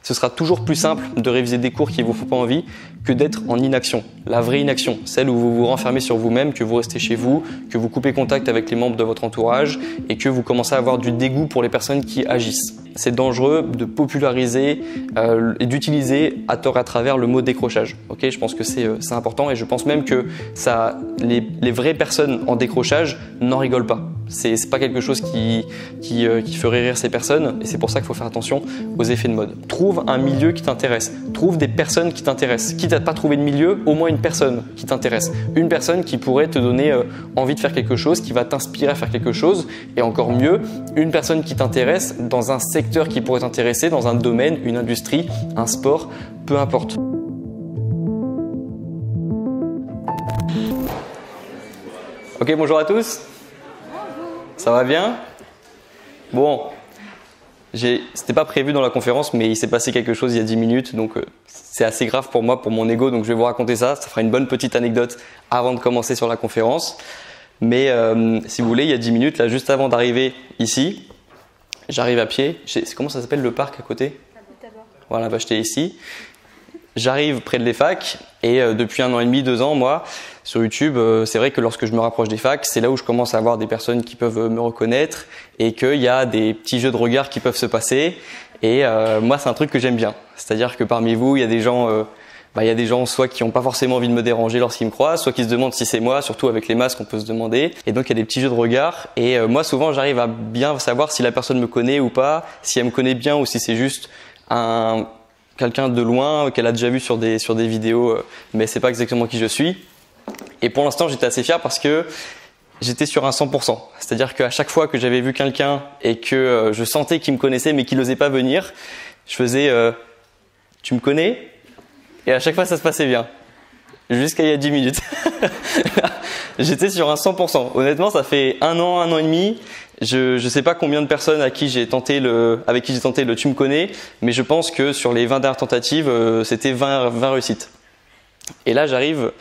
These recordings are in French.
ce sera toujours plus simple de réviser des cours qui ne vous font pas envie que d'être en inaction. La vraie inaction, celle où vous vous renfermez sur vous-même, que vous restez chez vous, que vous coupez contact avec les membres de votre entourage et que vous commencez à avoir du dégoût pour les personnes qui agissent. C'est dangereux de populariser et d'utiliser à tort et à travers le mot décrochage. Okay, je pense que c'est important et je pense même que les vraies personnes en décrochage n'en rigolent pas. C'est pas quelque chose qui ferait rire ces personnes et c'est pour ça qu'il faut faire attention aux effets de mode. Trouve un milieu qui t'intéresse, trouve des personnes qui t'intéressent. Quitte à pas trouver de milieu, au moins une personne qui t'intéresse. Une personne qui pourrait te donner envie de faire quelque chose, qui va t'inspirer à faire quelque chose et encore mieux, une personne qui t'intéresse dans un secteur qui pourrait t'intéresser, dans un domaine, une industrie, un sport, peu importe. Ok, bonjour à tous. Ça va bien? Bon, c'était pas prévu dans la conférence, mais il s'est passé quelque chose il y a 10 minutes, donc c'est assez grave pour moi, pour mon ego, donc je vais vous raconter ça. Ça fera une bonne petite anecdote avant de commencer sur la conférence. Mais si vous voulez, il y a 10 minutes, là, juste avant d'arriver ici, j'arrive à pied. Comment ça s'appelle le parc à côté? Voilà, bah, j'étais ici. J'arrive près de l'EFAC et depuis 1 an et demi, 2 ans, moi, sur YouTube, c'est vrai que lorsque je me rapproche des facs, c'est là où je commence à avoir des personnes qui peuvent me reconnaître et qu'il y a des petits jeux de regard qui peuvent se passer. Et moi, c'est un truc que j'aime bien. C'est-à-dire que parmi vous, il y a des gens, soit qui n'ont pas forcément envie de me déranger lorsqu'ils me croisent, soit qui se demandent si c'est moi, surtout avec les masques, on peut se demander. Et donc, il y a des petits jeux de regard. Et moi, souvent, j'arrive à bien savoir si la personne me connaît ou pas, si elle me connaît bien ou si c'est juste quelqu'un de loin qu'elle a déjà vu sur des vidéos, mais c'est pas exactement qui je suis. Et pour l'instant, j'étais assez fier parce que j'étais sur un 100%. C'est-à-dire qu'à chaque fois que j'avais vu quelqu'un et que je sentais qu'il me connaissait mais qu'il n'osait pas venir, je faisais « Tu me connais ?» Et à chaque fois, ça se passait bien. Jusqu'à il y a 10 minutes. J'étais sur un 100%. Honnêtement, ça fait 1 an et demi. Je sais pas combien de personnes avec qui j'ai tenté le « Tu me connais ?» mais je pense que sur les 20 dernières tentatives, c'était 20 réussites. Et là, j'arrive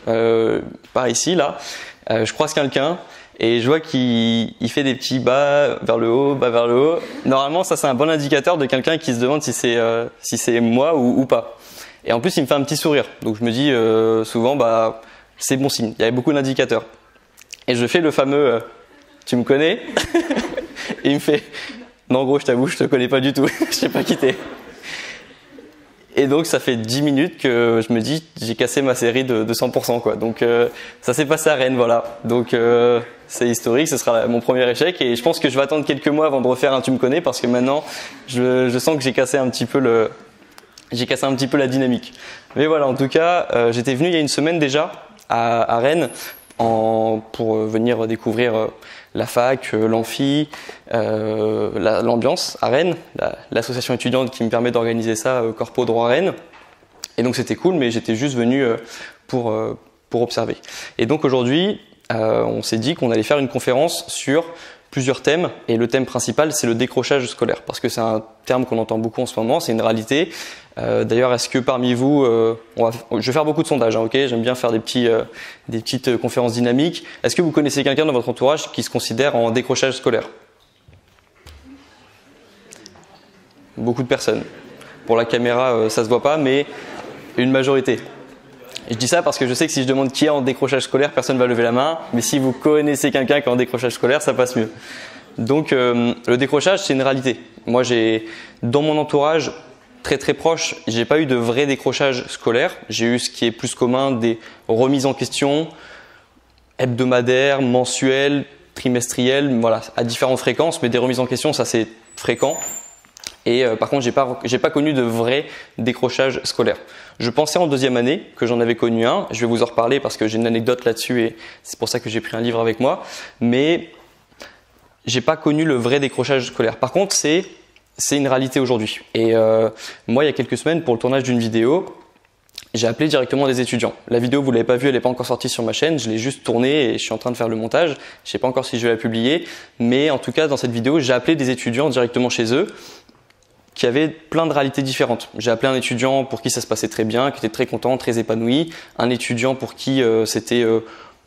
par ici, là, je croise quelqu'un et je vois qu'il fait des petits bas vers le haut, bas vers le haut. Normalement, ça c'est un bon indicateur de quelqu'un qui se demande si c'est moi ou pas. Et en plus, il me fait un petit sourire. Donc je me dis souvent, c'est bon signe. Il y avait beaucoup d'indicateurs. Et je fais le fameux tu me connais? Et il me fait non gros, je t'avoue, je te connais pas du tout. Je sais pas qui t'es. Et donc ça fait 10 minutes que je me dis j'ai cassé ma série de 100% quoi. Donc ça s'est passé à Rennes, voilà. Donc c'est historique, ce sera mon premier échec et je pense que je vais attendre quelques mois avant de refaire un tu me connais parce que maintenant je sens que j'ai cassé un petit peu la dynamique. Mais voilà, en tout cas, j'étais venu il y a 1 semaine déjà à Rennes pour venir découvrir la fac, l'amphi, l'ambiance à Rennes, l'association étudiante qui me permet d'organiser ça, Corpo Droit Rennes. Et donc c'était cool, mais j'étais juste venu pour observer. Et donc aujourd'hui, on s'est dit qu'on allait faire une conférence sur plusieurs thèmes et le thème principal c'est le décrochage scolaire parce que c'est un terme qu'on entend beaucoup en ce moment, c'est une réalité. D'ailleurs, est-ce que parmi vous, je vais faire beaucoup de sondages, hein, ok? J'aime bien faire des petites conférences dynamiques. Est-ce que vous connaissez quelqu'un dans votre entourage qui se considère en décrochage scolaire? Beaucoup de personnes. Pour la caméra, ça se voit pas, mais une majorité. Et je dis ça parce que je sais que si je demande qui est en décrochage scolaire, personne ne va lever la main. Mais si vous connaissez quelqu'un qui est en décrochage scolaire, ça passe mieux. Donc, le décrochage, c'est une réalité. Moi, dans mon entourage très très proche, j'ai pas eu de vrai décrochage scolaire. J'ai eu ce qui est plus commun, des remises en question hebdomadaires, mensuelles, trimestrielles, voilà, à différentes fréquences. Mais des remises en question, ça c'est fréquent. Et par contre, j'ai pas connu de vrai décrochage scolaire. Je pensais en 2e année que j'en avais connu un. Je vais vous en reparler parce que j'ai une anecdote là-dessus et c'est pour ça que j'ai pris un livre avec moi. Mais j'ai pas connu le vrai décrochage scolaire. Par contre, c'est une réalité aujourd'hui. Et moi, il y a quelques semaines, pour le tournage d'une vidéo, j'ai appelé directement des étudiants. La vidéo, vous l'avez pas vue, elle n'est pas encore sortie sur ma chaîne. Je l'ai juste tournée et je suis en train de faire le montage. Je sais pas encore si je vais la publier, mais en tout cas, dans cette vidéo, j'ai appelé des étudiants directement chez eux, qui avaient plein de réalités différentes. J'ai appelé un étudiant pour qui ça se passait très bien, qui était très content, très épanoui. Un étudiant pour qui c'était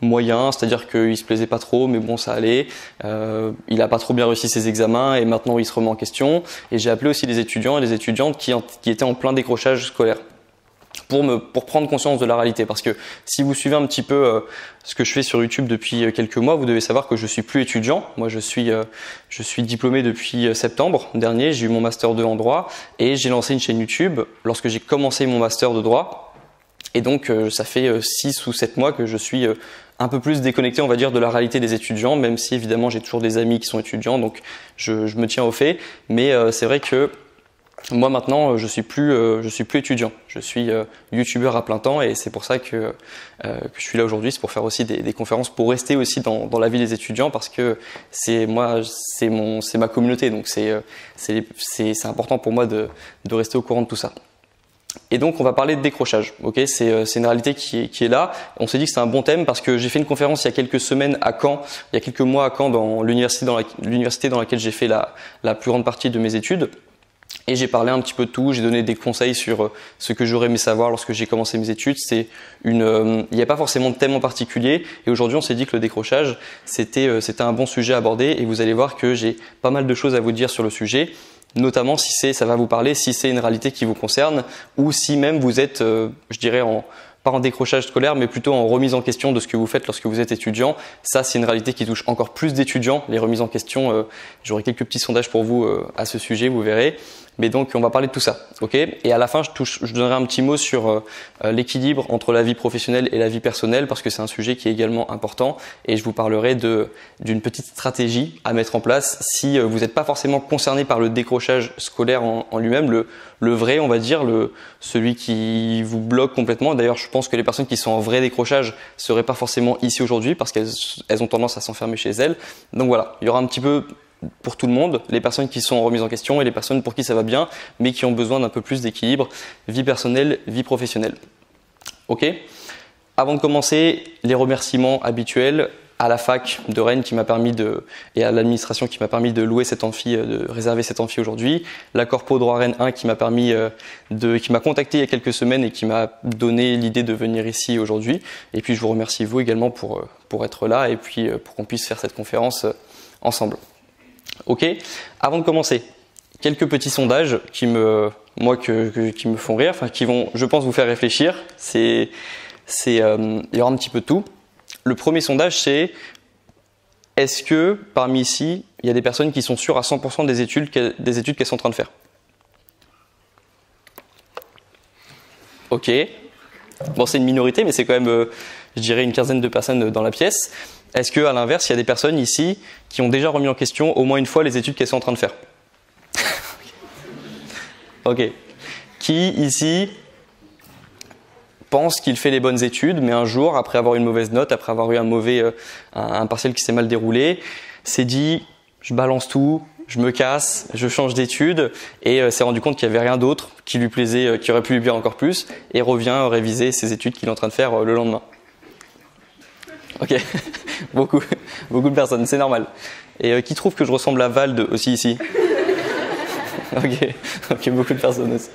moyen, c'est-à-dire qu'il se plaisait pas trop, mais bon, ça allait. Il a pas trop bien réussi ses examens et maintenant il se remet en question. Et j'ai appelé aussi des étudiants et des étudiantes qui étaient en plein décrochage scolaire pour prendre conscience de la réalité. Parce que si vous suivez un petit peu ce que je fais sur YouTube depuis quelques mois, vous devez savoir que je suis plus étudiant. Moi, je suis diplômé depuis septembre dernier. J'ai eu mon master 2 en droit et j'ai lancé une chaîne YouTube lorsque j'ai commencé mon master de droit. Et donc, ça fait 6 ou 7 mois que je suis un peu plus déconnecté, on va dire, de la réalité des étudiants, même si évidemment j'ai toujours des amis qui sont étudiants, donc je me tiens au fait. Mais c'est vrai que moi maintenant, je suis plus étudiant. Je suis youtubeur à plein temps et c'est pour ça que je suis là aujourd'hui. C'est pour faire aussi des conférences, pour rester aussi dans la vie des étudiants, parce que c'est ma communauté. Donc c'est important pour moi de rester au courant de tout ça. Et donc on va parler de décrochage. Ok, c'est une réalité qui est là. On s'est dit que c'est un bon thème parce que j'ai fait une conférence il y a quelques semaines à Caen, il y a quelques mois à Caen, dans l'université dans laquelle j'ai fait la plus grande partie de mes études. Et j'ai parlé un petit peu de tout, j'ai donné des conseils sur ce que j'aurais aimé savoir lorsque j'ai commencé mes études. Il n'y a pas forcément de thème en particulier. Et aujourd'hui, on s'est dit que le décrochage, c'était un bon sujet à aborder. Et vous allez voir que j'ai pas mal de choses à vous dire sur le sujet, notamment si ça va vous parler, si c'est une réalité qui vous concerne, ou si même vous êtes, je dirais, pas en décrochage scolaire, mais plutôt en remise en question de ce que vous faites lorsque vous êtes étudiant. Ça, c'est une réalité qui touche encore plus d'étudiants, les remises en question. J'aurai quelques petits sondages pour vous à ce sujet, vous verrez. Mais donc, on va parler de tout ça, ok ? Et à la fin, je donnerai un petit mot sur l'équilibre entre la vie professionnelle et la vie personnelle, parce que c'est un sujet qui est également important. Et je vous parlerai d'une petite stratégie à mettre en place si vous n'êtes pas forcément concerné par le décrochage scolaire en lui-même, le vrai, on va dire, celui qui vous bloque complètement. D'ailleurs, je pense que les personnes qui sont en vrai décrochage seraient pas forcément ici aujourd'hui, parce qu'elles ont tendance à s'enfermer chez elles. Donc voilà, il y aura un petit peu pour tout le monde, les personnes qui sont remises en question et les personnes pour qui ça va bien, mais qui ont besoin d'un peu plus d'équilibre, vie personnelle, vie professionnelle. Ok ? Avant de commencer, les remerciements habituels à la fac de Rennes et à l'administration qui m'a permis de louer cet amphi, de réserver cet amphi aujourd'hui, la Corpo Droit Rennes 1 qui m'a contacté il y a quelques semaines et qui m'a donné l'idée de venir ici aujourd'hui. Et puis je vous remercie vous également pour être là et puis pour qu'on puisse faire cette conférence ensemble. Ok, avant de commencer, quelques petits sondages qui me font rire, enfin qui vont, je pense, vous faire réfléchir. Il y aura un petit peu de tout. Le premier sondage, c'est: est-ce que parmi ici, il y a des personnes qui sont sûres à 100% des études qu'elles sont en train de faire? Ok. Bon, c'est une minorité, mais c'est quand même, je dirais, une quinzaine de personnes dans la pièce. Est-ce que, à l'inverse, il y a des personnes ici qui ont déjà remis en question au moins une fois les études qu'elles sont en train de faire? Ok. Qui ici pense qu'il fait les bonnes études, mais un jour, après avoir une mauvaise note, après avoir eu un partiel qui s'est mal déroulé, s'est dit: je balance tout, je me casse, je change d'études, et s'est rendu compte qu'il n'y avait rien d'autre qui lui plaisait, qui aurait pu lui plaire encore plus, et revient réviser ses études qu'il est en train de faire le lendemain. Ok, beaucoup de personnes, c'est normal. Et qui trouve que je ressemble à Vald aussi ici? Ok, beaucoup de personnes aussi.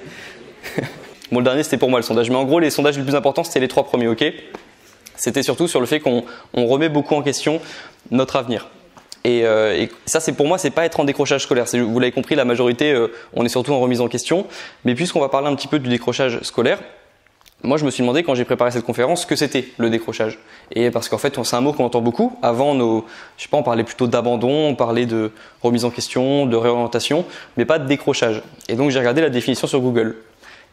Bon, le dernier c'était pour moi le sondage, mais en gros les sondages les plus importants c'était les 3 premiers, ok? C'était surtout sur le fait qu'on remet beaucoup en question notre avenir. Et ça, c'est pour moi, c'est pas être en décrochage scolaire. Vous l'avez compris, la majorité, on est surtout en remise en question. Mais puisqu'on va parler un petit peu du décrochage scolaire, moi, je me suis demandé quand j'ai préparé cette conférence ce que c'était le décrochage. Et parce qu'en fait, c'est un mot qu'on entend beaucoup. Avant, on parlait plutôt d'abandon, on parlait de remise en question, de réorientation, mais pas de décrochage. Et donc, j'ai regardé la définition sur Google.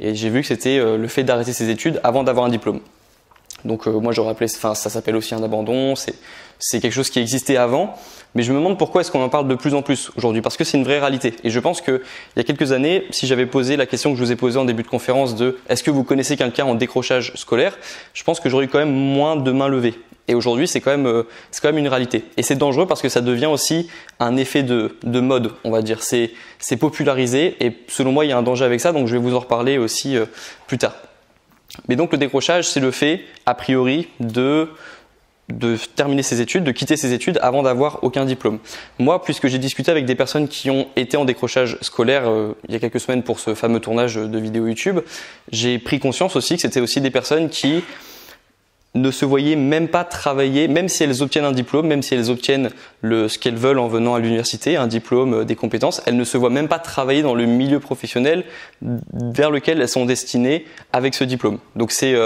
Et j'ai vu que c'était le fait d'arrêter ses études avant d'avoir un diplôme. Donc moi j'aurais appelé, ça s'appelle aussi un abandon, c'est quelque chose qui existait avant, mais je me demande pourquoi est-ce qu'on en parle de plus en plus aujourd'hui, parce que c'est une vraie réalité. Et je pense qu'il y a quelques années, si j'avais posé la question que je vous ai posée en début de conférence de est-ce que vous connaissez quelqu'un en décrochage scolaire, je pense que j'aurais eu quand même moins de mains levées. Et aujourd'hui c'est quand même une réalité. Et c'est dangereux parce que ça devient aussi un effet de mode, on va dire. C'est popularisé et selon moi il y a un danger avec ça, donc je vais vous en reparler aussi plus tard. Mais donc le décrochage, c'est le fait, a priori, de terminer ses études, de quitter ses études avant d'avoir aucun diplôme. Moi, puisque j'ai discuté avec des personnes qui ont été en décrochage scolaire il y a quelques semaines pour ce fameux tournage de vidéo YouTube, j'ai pris conscience aussi que c'était aussi des personnes qui ne se voyaient même pas travailler, même si elles obtiennent un diplôme, même si elles obtiennent ce qu'elles veulent en venant à l'université, un diplôme, des compétences, elles ne se voient même pas travailler dans le milieu professionnel vers lequel elles sont destinées avec ce diplôme. Donc c'est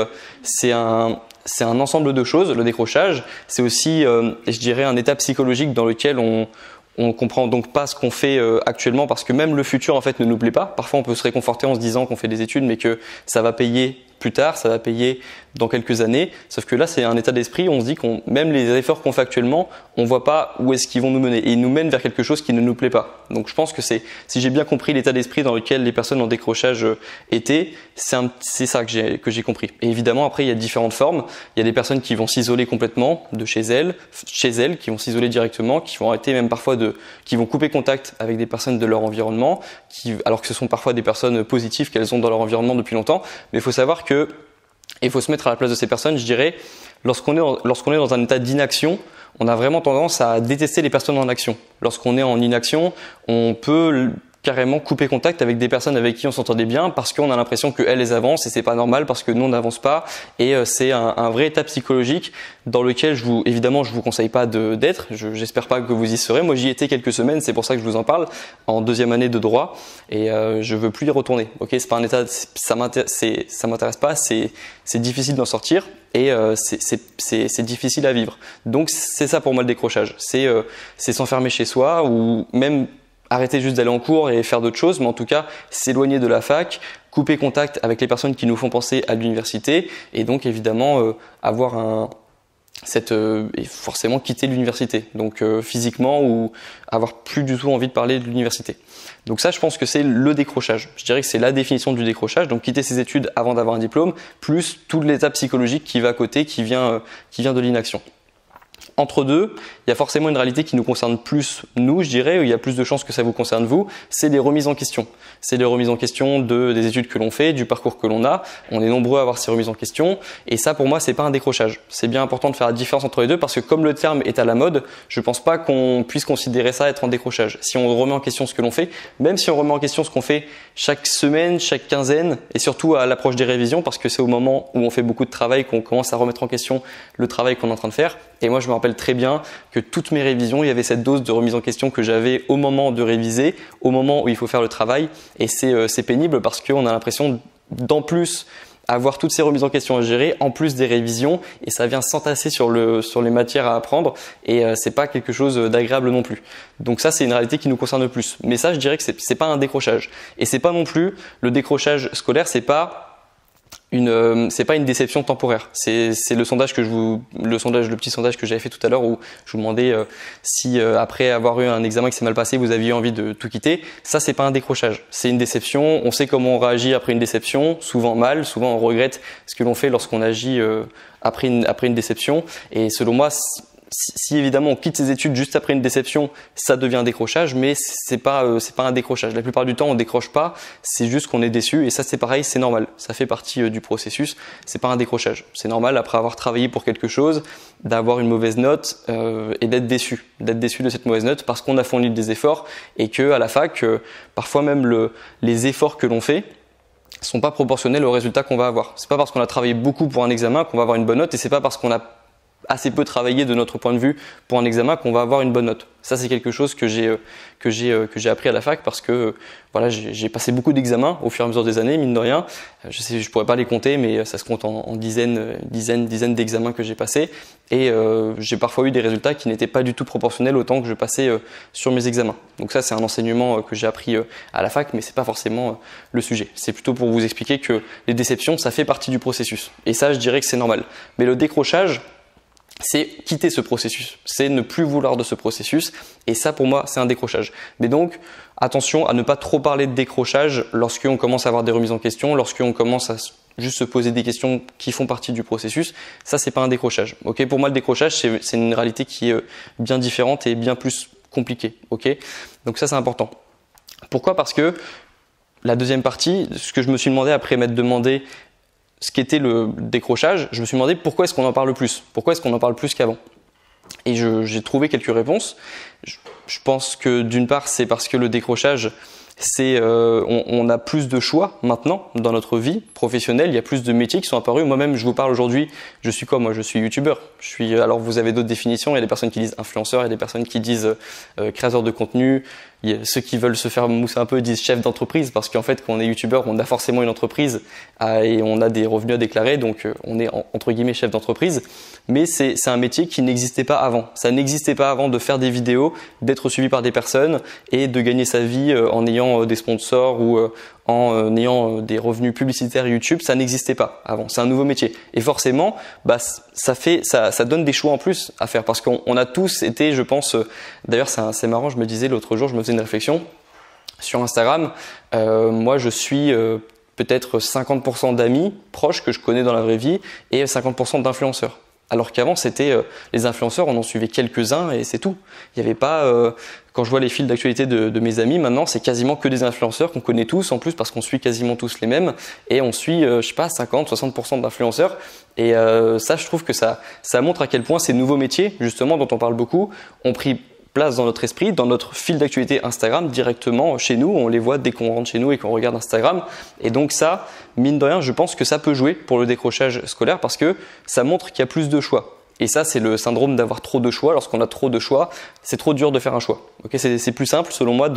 un ensemble de choses, le décrochage. C'est aussi, je dirais, un état psychologique dans lequel on comprend donc pas ce qu'on fait actuellement parce que même le futur en fait ne nous plaît pas. Parfois on peut se réconforter en se disant qu'on fait des études mais que ça va payer plus tard, ça va payer dans quelques années. Sauf que là c'est un état d'esprit où on se dit qu'on même les efforts qu'on fait actuellement, on voit pas où est-ce qu'ils vont nous mener et ils nous mènent vers quelque chose qui ne nous plaît pas. Donc je pense que si j'ai bien compris l'état d'esprit dans lequel les personnes en décrochage étaient, c'est ça que j'ai compris. Et évidemment après il y a différentes formes. Il y a des personnes qui vont s'isoler complètement de chez elles, qui vont s'isoler directement, qui vont arrêter même parfois qui vont couper contact avec des personnes de leur environnement, alors que ce sont parfois des personnes positives qu'elles ont dans leur environnement depuis longtemps. Mais il faut savoir que, il faut se mettre à la place de ces personnes, je dirais, lorsqu'on est dans un état d'inaction, on a vraiment tendance à détester les personnes en action. Lorsqu'on est en inaction, on peut carrément couper contact avec des personnes avec qui on s'entendait bien parce qu'on a l'impression qu'elles avancent et c'est pas normal parce que nous on n'avance pas et c'est un vrai état psychologique dans lequel évidemment je vous conseille pas d'être, j'espère pas que vous y serez. Moi j'y étais quelques semaines, c'est pour ça que je vous en parle en deuxième année de droit et je veux plus y retourner. OK, c'est pas un état, ça m'intéresse pas, c'est difficile d'en sortir et c'est difficile à vivre. Donc c'est ça pour moi le décrochage, c'est s'enfermer chez soi ou même arrêter juste d'aller en cours et faire d'autres choses, mais en tout cas s'éloigner de la fac, couper contact avec les personnes qui nous font penser à l'université et donc évidemment avoir et forcément quitter l'université, donc physiquement ou avoir plus du tout envie de parler de l'université. Donc ça je pense que c'est le décrochage. Je dirais que c'est la définition du décrochage, donc quitter ses études avant d'avoir un diplôme, plus tout l'état psychologique qui va à côté, qui vient de l'inaction. Entre deux, il y a forcément une réalité qui nous concerne plus nous, je dirais, où il y a plus de chances que ça vous concerne vous, c'est les remises en question. C'est les remises en question des études que l'on fait, du parcours que l'on a. On est nombreux à avoir ces remises en question et ça pour moi c'est pas un décrochage. C'est bien important de faire la différence entre les deux parce que comme le terme est à la mode, je pense pas qu'on puisse considérer ça être un décrochage. Si on remet en question ce que l'on fait, même si on remet en question ce qu'on fait chaque semaine, chaque quinzaine et surtout à l'approche des révisions parce que c'est au moment où on fait beaucoup de travail qu'on commence à remettre en question le travail qu'on est en train de faire. Et moi je me rappelle très bien que toutes mes révisions, il y avait cette dose de remise en question que j'avais au moment de réviser, au moment où il faut faire le travail. Et c'est pénible parce qu'on a l'impression d'en plus avoir toutes ces remises en question à gérer, en plus des révisions, et ça vient s'entasser sur les matières à apprendre, et c'est pas quelque chose d'agréable non plus. Donc ça, c'est une réalité qui nous concerne le plus. Mais ça, je dirais que c'est pas un décrochage. Et c'est pas non plus, le décrochage scolaire, c'est pas une déception temporaire. C'est le petit sondage que j'avais fait tout à l'heure où je vous demandais si après avoir eu un examen qui s'est mal passé, vous aviez envie de tout quitter. Ça, c'est pas un décrochage. C'est une déception. On sait comment on réagit après une déception. Souvent mal. Souvent on regrette ce que l'on fait lorsqu'on agit après une déception. Et selon moi, si évidemment on quitte ses études juste après une déception, ça devient un décrochage, mais c'est pas un décrochage. La plupart du temps, on décroche pas, c'est juste qu'on est déçu et ça c'est pareil, c'est normal. Ça fait partie du processus, c'est pas un décrochage. C'est normal après avoir travaillé pour quelque chose, d'avoir une mauvaise note et d'être déçu de cette mauvaise note parce qu'on a fourni des efforts et que à la fac, parfois même les efforts que l'on fait sont pas proportionnels au résultat qu'on va avoir. C'est pas parce qu'on a travaillé beaucoup pour un examen qu'on va avoir une bonne note et c'est pas parce qu'on a assez peu travaillé de notre point de vue pour un examen qu'on va avoir une bonne note. Ça c'est quelque chose que j'ai appris à la fac parce que voilà, j'ai passé beaucoup d'examens au fur et à mesure des années, mine de rien. Je pourrais pas les compter, mais ça se compte en dizaines d'examens que j'ai passés et j'ai parfois eu des résultats qui n'étaient pas du tout proportionnels au temps que je passais sur mes examens. Donc ça c'est un enseignement que j'ai appris à la fac, mais c'est pas forcément le sujet. C'est plutôt pour vous expliquer que les déceptions ça fait partie du processus et ça je dirais que c'est normal. Mais le décrochage, c'est quitter ce processus, c'est ne plus vouloir de ce processus et ça pour moi c'est un décrochage. Mais donc attention à ne pas trop parler de décrochage lorsqu'on commence à avoir des remises en question, lorsqu'on commence à juste se poser des questions qui font partie du processus, ça c'est pas un décrochage. Ok, pour moi le décrochage c'est une réalité qui est bien différente et bien plus compliquée. Ok, donc ça c'est important. Pourquoi? Parce que la deuxième partie, ce que je me suis demandé après m'être demandé ce qu'était le décrochage, je me suis demandé pourquoi est-ce qu'on en parle plus? Pourquoi est-ce qu'on en parle plus qu'avant? Et j'ai trouvé quelques réponses. Je pense que d'une part, c'est parce que le décrochage, on a plus de choix maintenant dans notre vie professionnelle. Il y a plus de métiers qui sont apparus. Moi-même, je vous parle aujourd'hui. Je suis quoi? Moi, je suis youtubeur. Alors, vous avez d'autres définitions. Il y a des personnes qui disent influenceur, il y a des personnes qui disent créateur de contenu. Il y a ceux qui veulent se faire mousser un peu disent chef d'entreprise parce qu'en fait, quand on est youtubeur, on a forcément une entreprise et on a des revenus à déclarer. Donc, on est entre guillemets chef d'entreprise. Mais c'est un métier qui n'existait pas avant. Ça n'existait pas avant de faire des vidéos, d'être suivi par des personnes et de gagner sa vie en ayant des sponsors ou en ayant des revenus publicitaires YouTube. Ça n'existait pas avant. C'est un nouveau métier. Et forcément, ça donne des choix en plus à faire parce qu'on a tous été, je pense, d'ailleurs c'est marrant, je me disais l'autre jour, je me faisais une réflexion sur Instagram. Moi, je suis peut-être 50% d'amis proches que je connais dans la vraie vie et 50% d'influenceurs. Alors qu'avant, c'était les influenceurs, on en suivait quelques-uns et c'est tout. Il n'y avait pas, quand je vois les fils d'actualité de mes amis, maintenant, c'est quasiment que des influenceurs qu'on connaît tous, en plus parce qu'on suit quasiment tous les mêmes et on suit, je sais pas, 50-60% d'influenceurs. Et ça, je trouve que ça montre à quel point ces nouveaux métiers, justement, dont on parle beaucoup, ont pris place dans notre esprit, dans notre fil d'actualité Instagram, directement chez nous. On les voit dès qu'on rentre chez nous et qu'on regarde Instagram. Et donc ça, mine de rien, je pense que ça peut jouer pour le décrochage scolaire parce que ça montre qu'il y a plus de choix. Et ça, c'est le syndrome d'avoir trop de choix. Lorsqu'on a trop de choix, c'est trop dur de faire un choix. Okay, c'est plus simple, selon moi,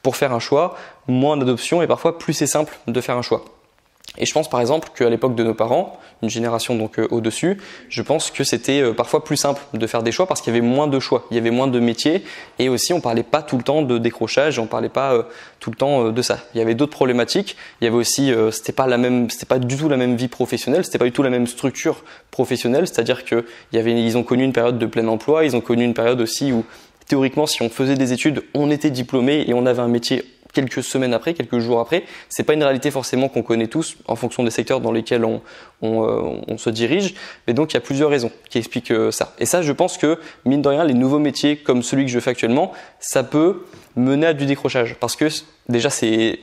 pour faire un choix, moins d'adoption et parfois plus c'est simple de faire un choix. Et je pense par exemple qu'à l'époque de nos parents, une génération donc au-dessus, je pense que c'était parfois plus simple de faire des choix parce qu'il y avait moins de choix, il y avait moins de métiers et aussi on parlait pas tout le temps de décrochage, on parlait pas tout le temps de ça. Il y avait d'autres problématiques, il y avait aussi c'était pas du tout la même vie professionnelle, c'était pas du tout la même structure professionnelle, c'est-à-dire que ils ont connu une période de plein emploi, ils ont connu une période aussi où théoriquement si on faisait des études, on était diplômé et on avait un métier quelques semaines après, quelques jours après. C'est pas une réalité forcément qu'on connaît tous en fonction des secteurs dans lesquels on se dirige. Mais donc il y a plusieurs raisons qui expliquent ça. Et ça, je pense que mine de rien, les nouveaux métiers comme celui que je fais actuellement, ça peut mener à du décrochage parce que déjà c'est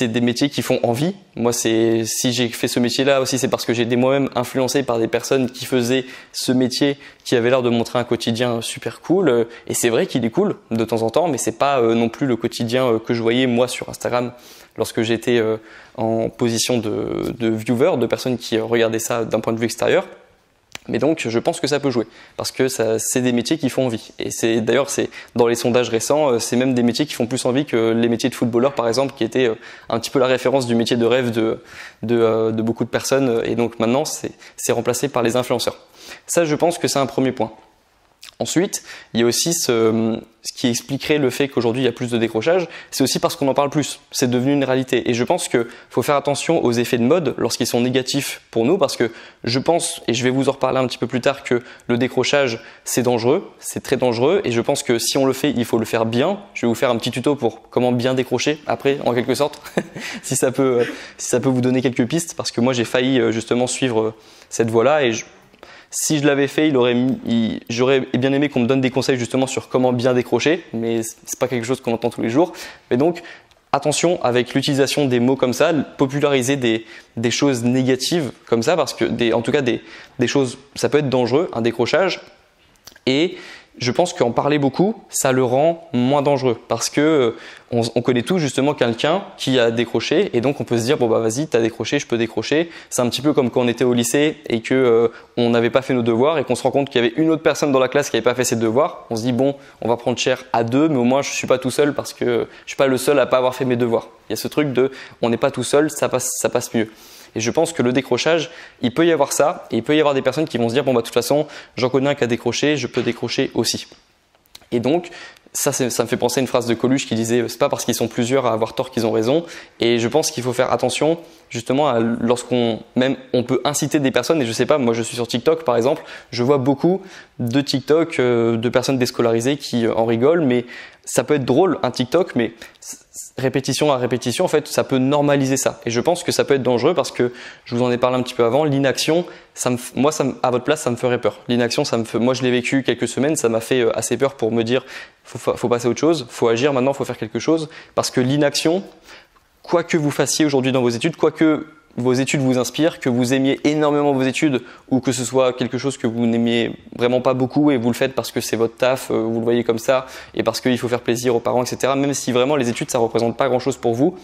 des métiers qui font envie. Moi, si j'ai fait ce métier-là aussi, c'est parce que j'ai été moi-même influencé par des personnes qui faisaient ce métier, qui avaient l'air de montrer un quotidien super cool. Et c'est vrai qu'il est cool de temps en temps, mais c'est pas non plus le quotidien que je voyais moi sur Instagram lorsque j'étais en position de viewer, de personnes qui regardaient ça d'un point de vue extérieur. Mais donc, je pense que ça peut jouer parce que c'est des métiers qui font envie. Et d'ailleurs, dans les sondages récents, c'est même des métiers qui font plus envie que les métiers de footballeur, par exemple, qui étaient un petit peu la référence du métier de rêve de beaucoup de personnes. Et donc maintenant, c'est remplacé par les influenceurs. Ça, je pense que c'est un premier point. Ensuite, il y a aussi ce qui expliquerait le fait qu'aujourd'hui il y a plus de décrochage, c'est aussi parce qu'on en parle plus. C'est devenu une réalité. Et je pense qu'il faut faire attention aux effets de mode lorsqu'ils sont négatifs pour nous, parce que je pense, et je vais vous en reparler un petit peu plus tard, que le décrochage c'est dangereux, c'est très dangereux, et je pense que si on le fait, il faut le faire bien. Je vais vous faire un petit tuto pour comment bien décrocher après, en quelque sorte, si ça peut vous donner quelques pistes, parce que moi j'ai failli justement suivre cette voie-là, et si je l'avais fait, j'aurais bien aimé qu'on me donne des conseils justement sur comment bien décrocher, mais c'est pas quelque chose qu'on entend tous les jours. Mais donc, attention avec l'utilisation des mots comme ça, populariser des choses négatives comme ça, parce que en tout cas des choses, ça peut être dangereux, un décrochage. Et je pense qu'en parler beaucoup, ça le rend moins dangereux parce que on connaît tous justement quelqu'un qui a décroché et donc on peut se dire bon bah vas-y t'as décroché, je peux décrocher. C'est un petit peu comme quand on était au lycée et que on n'avait pas fait nos devoirs et qu'on se rend compte qu'il y avait une autre personne dans la classe qui n'avait pas fait ses devoirs. On se dit bon on va prendre cher à deux, mais au moins je suis pas tout seul parce que je suis pas le seul à pas avoir fait mes devoirs. Il y a ce truc de on n'est pas tout seul, ça passe mieux. Et je pense que le décrochage, il peut y avoir ça, et il peut y avoir des personnes qui vont se dire bon bah de toute façon, j'en connais un qui a décroché, je peux décrocher aussi. Et donc ça me fait penser à une phrase de Coluche qui disait c'est pas parce qu'ils sont plusieurs à avoir tort qu'ils ont raison. Et je pense qu'il faut faire attention justement on peut inciter des personnes, et je sais pas, moi je suis sur TikTok par exemple, je vois beaucoup de TikTok de personnes déscolarisées qui en rigolent, mais ça peut être drôle un TikTok, mais répétition à répétition, en fait, ça peut normaliser ça. Et je pense que ça peut être dangereux parce que, je vous en ai parlé un petit peu avant, l'inaction, à votre place, ça me ferait peur. L'inaction, moi je l'ai vécu quelques semaines, ça m'a fait assez peur pour me dire, faut passer à autre chose, faut agir maintenant, faut faire quelque chose. Parce que l'inaction, quoi que vous fassiez aujourd'hui dans vos études, quoi que vos études vous inspirent, que vous aimiez énormément vos études ou que ce soit quelque chose que vous n'aimiez vraiment pas beaucoup et vous le faites parce que c'est votre taf, vous le voyez comme ça et parce qu'il faut faire plaisir aux parents, etc. Même si vraiment les études ça représente pas grand-chose pour vous,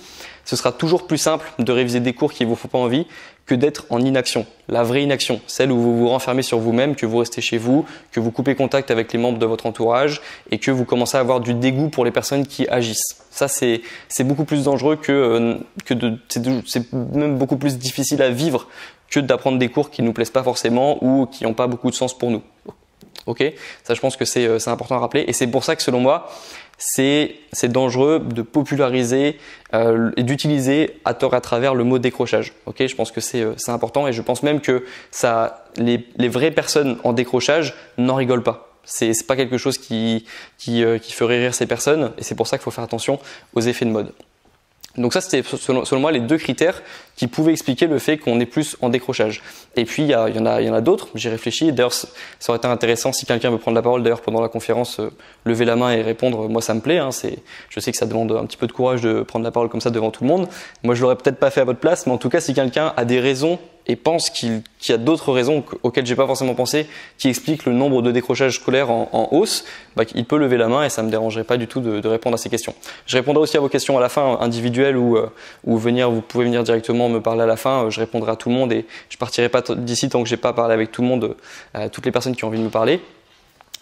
ce sera toujours plus simple de réviser des cours qui vous font pas envie que d'être en inaction. La vraie inaction, celle où vous vous renfermez sur vous-même, que vous restez chez vous, que vous coupez contact avec les membres de votre entourage et que vous commencez à avoir du dégoût pour les personnes qui agissent. Ça, c'est beaucoup plus dangereux c'est même beaucoup plus difficile à vivre que d'apprendre des cours qui nous plaisent pas forcément ou qui n'ont pas beaucoup de sens pour nous. Ok, ça je pense que c'est important à rappeler et c'est pour ça que selon moi c'est dangereux de populariser et d'utiliser à tort et à travers le mot décrochage. Ok, je pense que c'est important et je pense même que les vraies personnes en décrochage n'en rigolent pas. C'est pas quelque chose qui ferait rire ces personnes et c'est pour ça qu'il faut faire attention aux effets de mode. Donc ça, c'était selon moi les deux critères qui pouvaient expliquer le fait qu'on est plus en décrochage. Et puis il y en a d'autres. J'ai réfléchi. D'ailleurs, ça aurait été intéressant si quelqu'un veut prendre la parole. D'ailleurs, pendant la conférence, lever la main et répondre. Moi, ça me plaît. Hein, je sais que ça demande un petit peu de courage de prendre la parole comme ça devant tout le monde. Moi, je l'aurais peut-être pas fait à votre place, mais en tout cas, si quelqu'un a des raisons et pense qu'il y a d'autres raisons auxquelles j'ai pas forcément pensé, qui expliquent le nombre de décrochages scolaires en hausse, il peut lever la main et ça me dérangerait pas du tout de répondre à ces questions. Je répondrai aussi à vos questions à la fin, individuelles ou vous pouvez venir directement me parler à la fin. Je répondrai à tout le monde et je partirai pas d'ici tant que j'ai pas parlé avec tout le monde, toutes les personnes qui ont envie de me parler.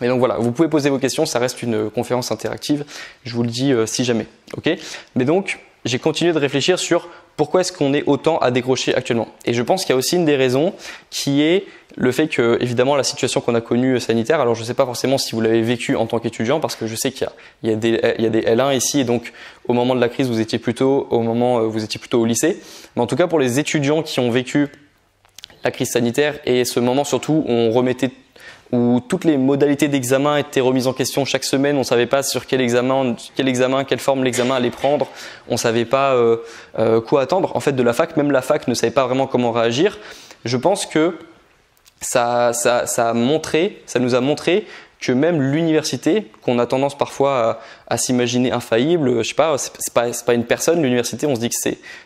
Et donc voilà, vous pouvez poser vos questions, ça reste une conférence interactive, je vous le dis si jamais. Ok ? Mais donc, j'ai continué de réfléchir sur pourquoi est-ce qu'on est autant à décrocher actuellement. Et je pense qu'il y a aussi une des raisons qui est le fait que, évidemment, la situation qu'on a connue sanitaire, alors je ne sais pas forcément si vous l'avez vécu en tant qu'étudiant, parce que je sais qu'il y a des L1 ici, et donc au moment de la crise, vous étiez plutôt au lycée. Mais en tout cas, pour les étudiants qui ont vécu la crise sanitaire et ce moment surtout où toutes les modalités d'examen étaient remises en question chaque semaine. On ne savait pas sur quelle forme l'examen allait prendre. On ne savait pas quoi attendre. En fait, de la fac, même la fac ne savait pas vraiment comment réagir. Je pense que ça nous a montré que même l'université, qu'on a tendance parfois à s'imaginer infaillible, je sais pas, c'est pas une personne, l'université, on se dit que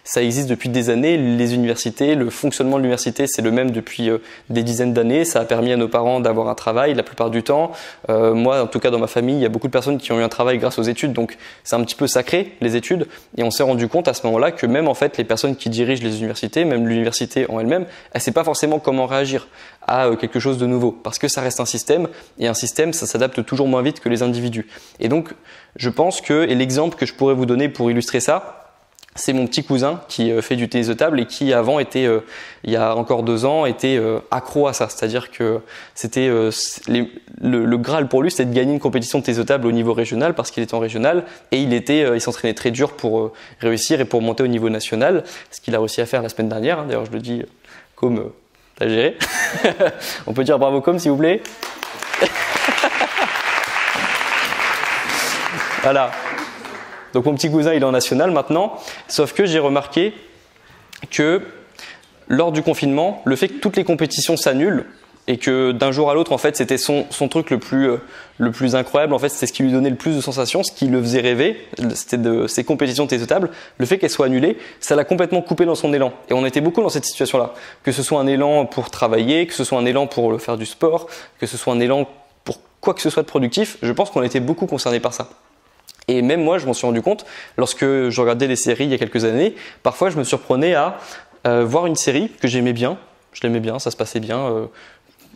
ça existe depuis des années, les universités, le fonctionnement de l'université, c'est le même depuis des dizaines d'années, ça a permis à nos parents d'avoir un travail la plupart du temps. Moi, en tout cas dans ma famille, il y a beaucoup de personnes qui ont eu un travail grâce aux études, donc c'est un petit peu sacré, les études, et on s'est rendu compte à ce moment-là que même en fait les personnes qui dirigent les universités, même l'université en elle-même, elle sait pas forcément comment réagir à quelque chose de nouveau, parce que ça reste un système, et un système, ça s'adapte toujours moins vite que les individus. Et donc, je pense et l'exemple que je pourrais vous donner pour illustrer ça, c'est mon petit cousin qui fait du tennis de table et qui avant était, il y a encore 2 ans, était accro à ça. C'est-à-dire que c'était le Graal pour lui, c'était de gagner une compétition de tennis de table au niveau régional parce qu'il était en régional et il s'entraînait très dur pour réussir et pour monter au niveau national, ce qu'il a réussi à faire la semaine dernière. Hein. D'ailleurs, je le dis comme t'as géré. On peut dire bravo comme s'il vous plaît. Voilà. Donc mon petit cousin, il est en national maintenant. Sauf que j'ai remarqué que lors du confinement, le fait que toutes les compétitions s'annulent et que d'un jour à l'autre, en fait, c'était son truc le plus incroyable. En fait, c'était ce qui lui donnait le plus de sensations, ce qui le faisait rêver. C'était de ces compétitions de tennis de table. Le fait qu'elles soient annulées, ça l'a complètement coupé dans son élan. Et on était beaucoup dans cette situation-là. Que ce soit un élan pour travailler, que ce soit un élan pour faire du sport, que ce soit un élan pour quoi que ce soit de productif, je pense qu'on était beaucoup concernés par ça. Et même moi, je m'en suis rendu compte, lorsque je regardais les séries il y a quelques années, parfois je me surprenais à voir une série que j'aimais bien, je l'aimais bien, ça se passait bien,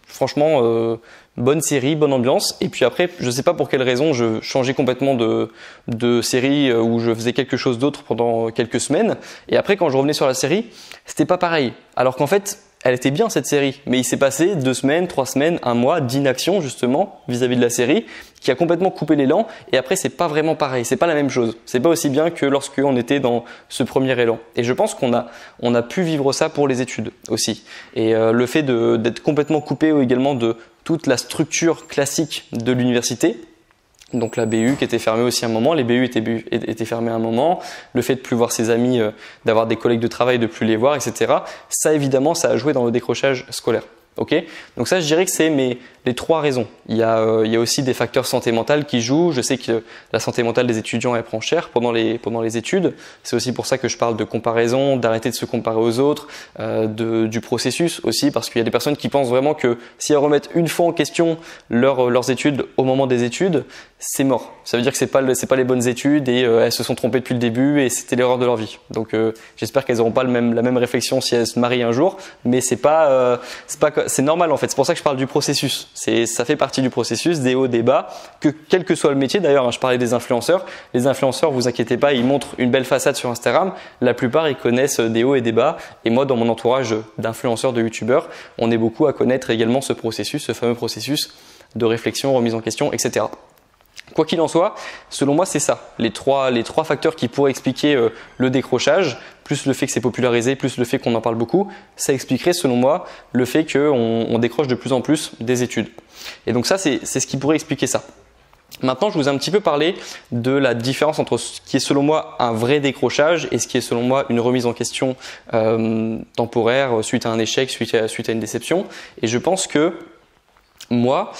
franchement, bonne série, bonne ambiance, et puis après, je ne sais pas pour quelle raison, je changeais complètement de série où je faisais quelque chose d'autre pendant quelques semaines, et après quand je revenais sur la série, c'était pas pareil, alors qu'en fait, elle était bien cette série, mais il s'est passé 2 semaines, 3 semaines, 1 mois d'inaction justement vis-à-vis de la série qui a complètement coupé l'élan et après c'est pas vraiment pareil, c'est pas la même chose, c'est pas aussi bien que lorsqu'on était dans ce premier élan. Et je pense qu'on a pu vivre ça pour les études aussi. Et le fait d'être complètement coupé également de toute la structure classique de l'université. Donc la BU qui était fermée aussi un moment, les BU étaient fermés un moment, le fait de plus voir ses amis, d'avoir des collègues de travail, de plus les voir, etc. Ça évidemment, ça a joué dans le décrochage scolaire. Ok ? Donc ça, je dirais que c'est les trois raisons. Il y a aussi des facteurs santé mentale qui jouent. Je sais que la santé mentale des étudiants, elle prend cher pendant les études. C'est aussi pour ça que je parle de comparaison, d'arrêter de se comparer aux autres, du processus aussi, parce qu'il y a des personnes qui pensent vraiment que si elles remettent une fois en question leurs études au moment des études, c'est mort. Ça veut dire que c'est pas les bonnes études et elles se sont trompées depuis le début et c'était l'erreur de leur vie. Donc j'espère qu'elles n'auront pas la même réflexion si elles se marient un jour, mais c'est normal en fait. C'est pour ça que je parle du processus. Ça fait partie du processus, des hauts, des bas, que quel que soit le métier. D'ailleurs, je parlais des influenceurs. Les influenceurs, vous inquiétez pas, ils montrent une belle façade sur Instagram. La plupart, ils connaissent des hauts et des bas. Et moi, dans mon entourage d'influenceurs, de youtubeurs, on est beaucoup à connaître également ce processus, ce fameux processus de réflexion, remise en question, etc. Quoi qu'il en soit, selon moi, c'est ça. Les trois facteurs qui pourraient expliquer le décrochage, plus le fait que c'est popularisé, plus le fait qu'on en parle beaucoup, ça expliquerait, selon moi, le fait qu'on décroche de plus en plus des études. Et donc ça, c'est ce qui pourrait expliquer ça. Maintenant, je vous ai un petit peu parlé de la différence entre ce qui est selon moi un vrai décrochage et ce qui est selon moi une remise en question temporaire suite à un échec, suite à une déception. Et je pense que moi,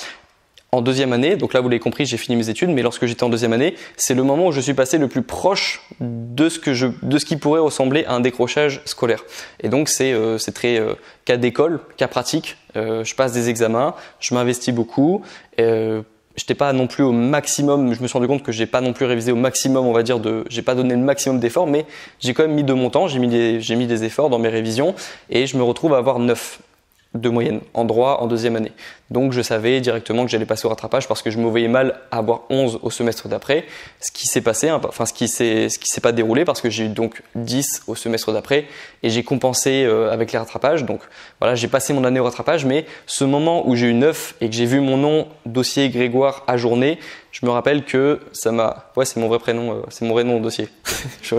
en deuxième année, donc là vous l'avez compris, j'ai fini mes études, mais lorsque j'étais en deuxième année, c'est le moment où je suis passé le plus proche de ce qui pourrait ressembler à un décrochage scolaire. Et donc c'est très cas d'école, cas pratique. Je passe des examens, je m'investis beaucoup. J'étais pas non plus au maximum. Je me suis rendu compte que j'ai pas non plus révisé au maximum, on va dire. J'ai pas donné le maximum d'efforts, mais j'ai quand même mis de mon temps. J'ai mis des efforts dans mes révisions et je me retrouve à avoir 9 de moyenne en droit en deuxième année. Donc je savais directement que j'allais passer au rattrapage parce que je me voyais mal à avoir 11 au semestre d'après. Ce qui s'est passé, ce qui s'est pas déroulé parce que j'ai eu donc 10 au semestre d'après et j'ai compensé avec les rattrapages. Donc voilà, j'ai passé mon année au rattrapage, mais ce moment où j'ai eu 9 et que j'ai vu mon nom, dossier Grégoire ajourné, je me rappelle que ça m'a... Ouais, c'est mon vrai prénom, c'est mon vrai nom au dossier. Je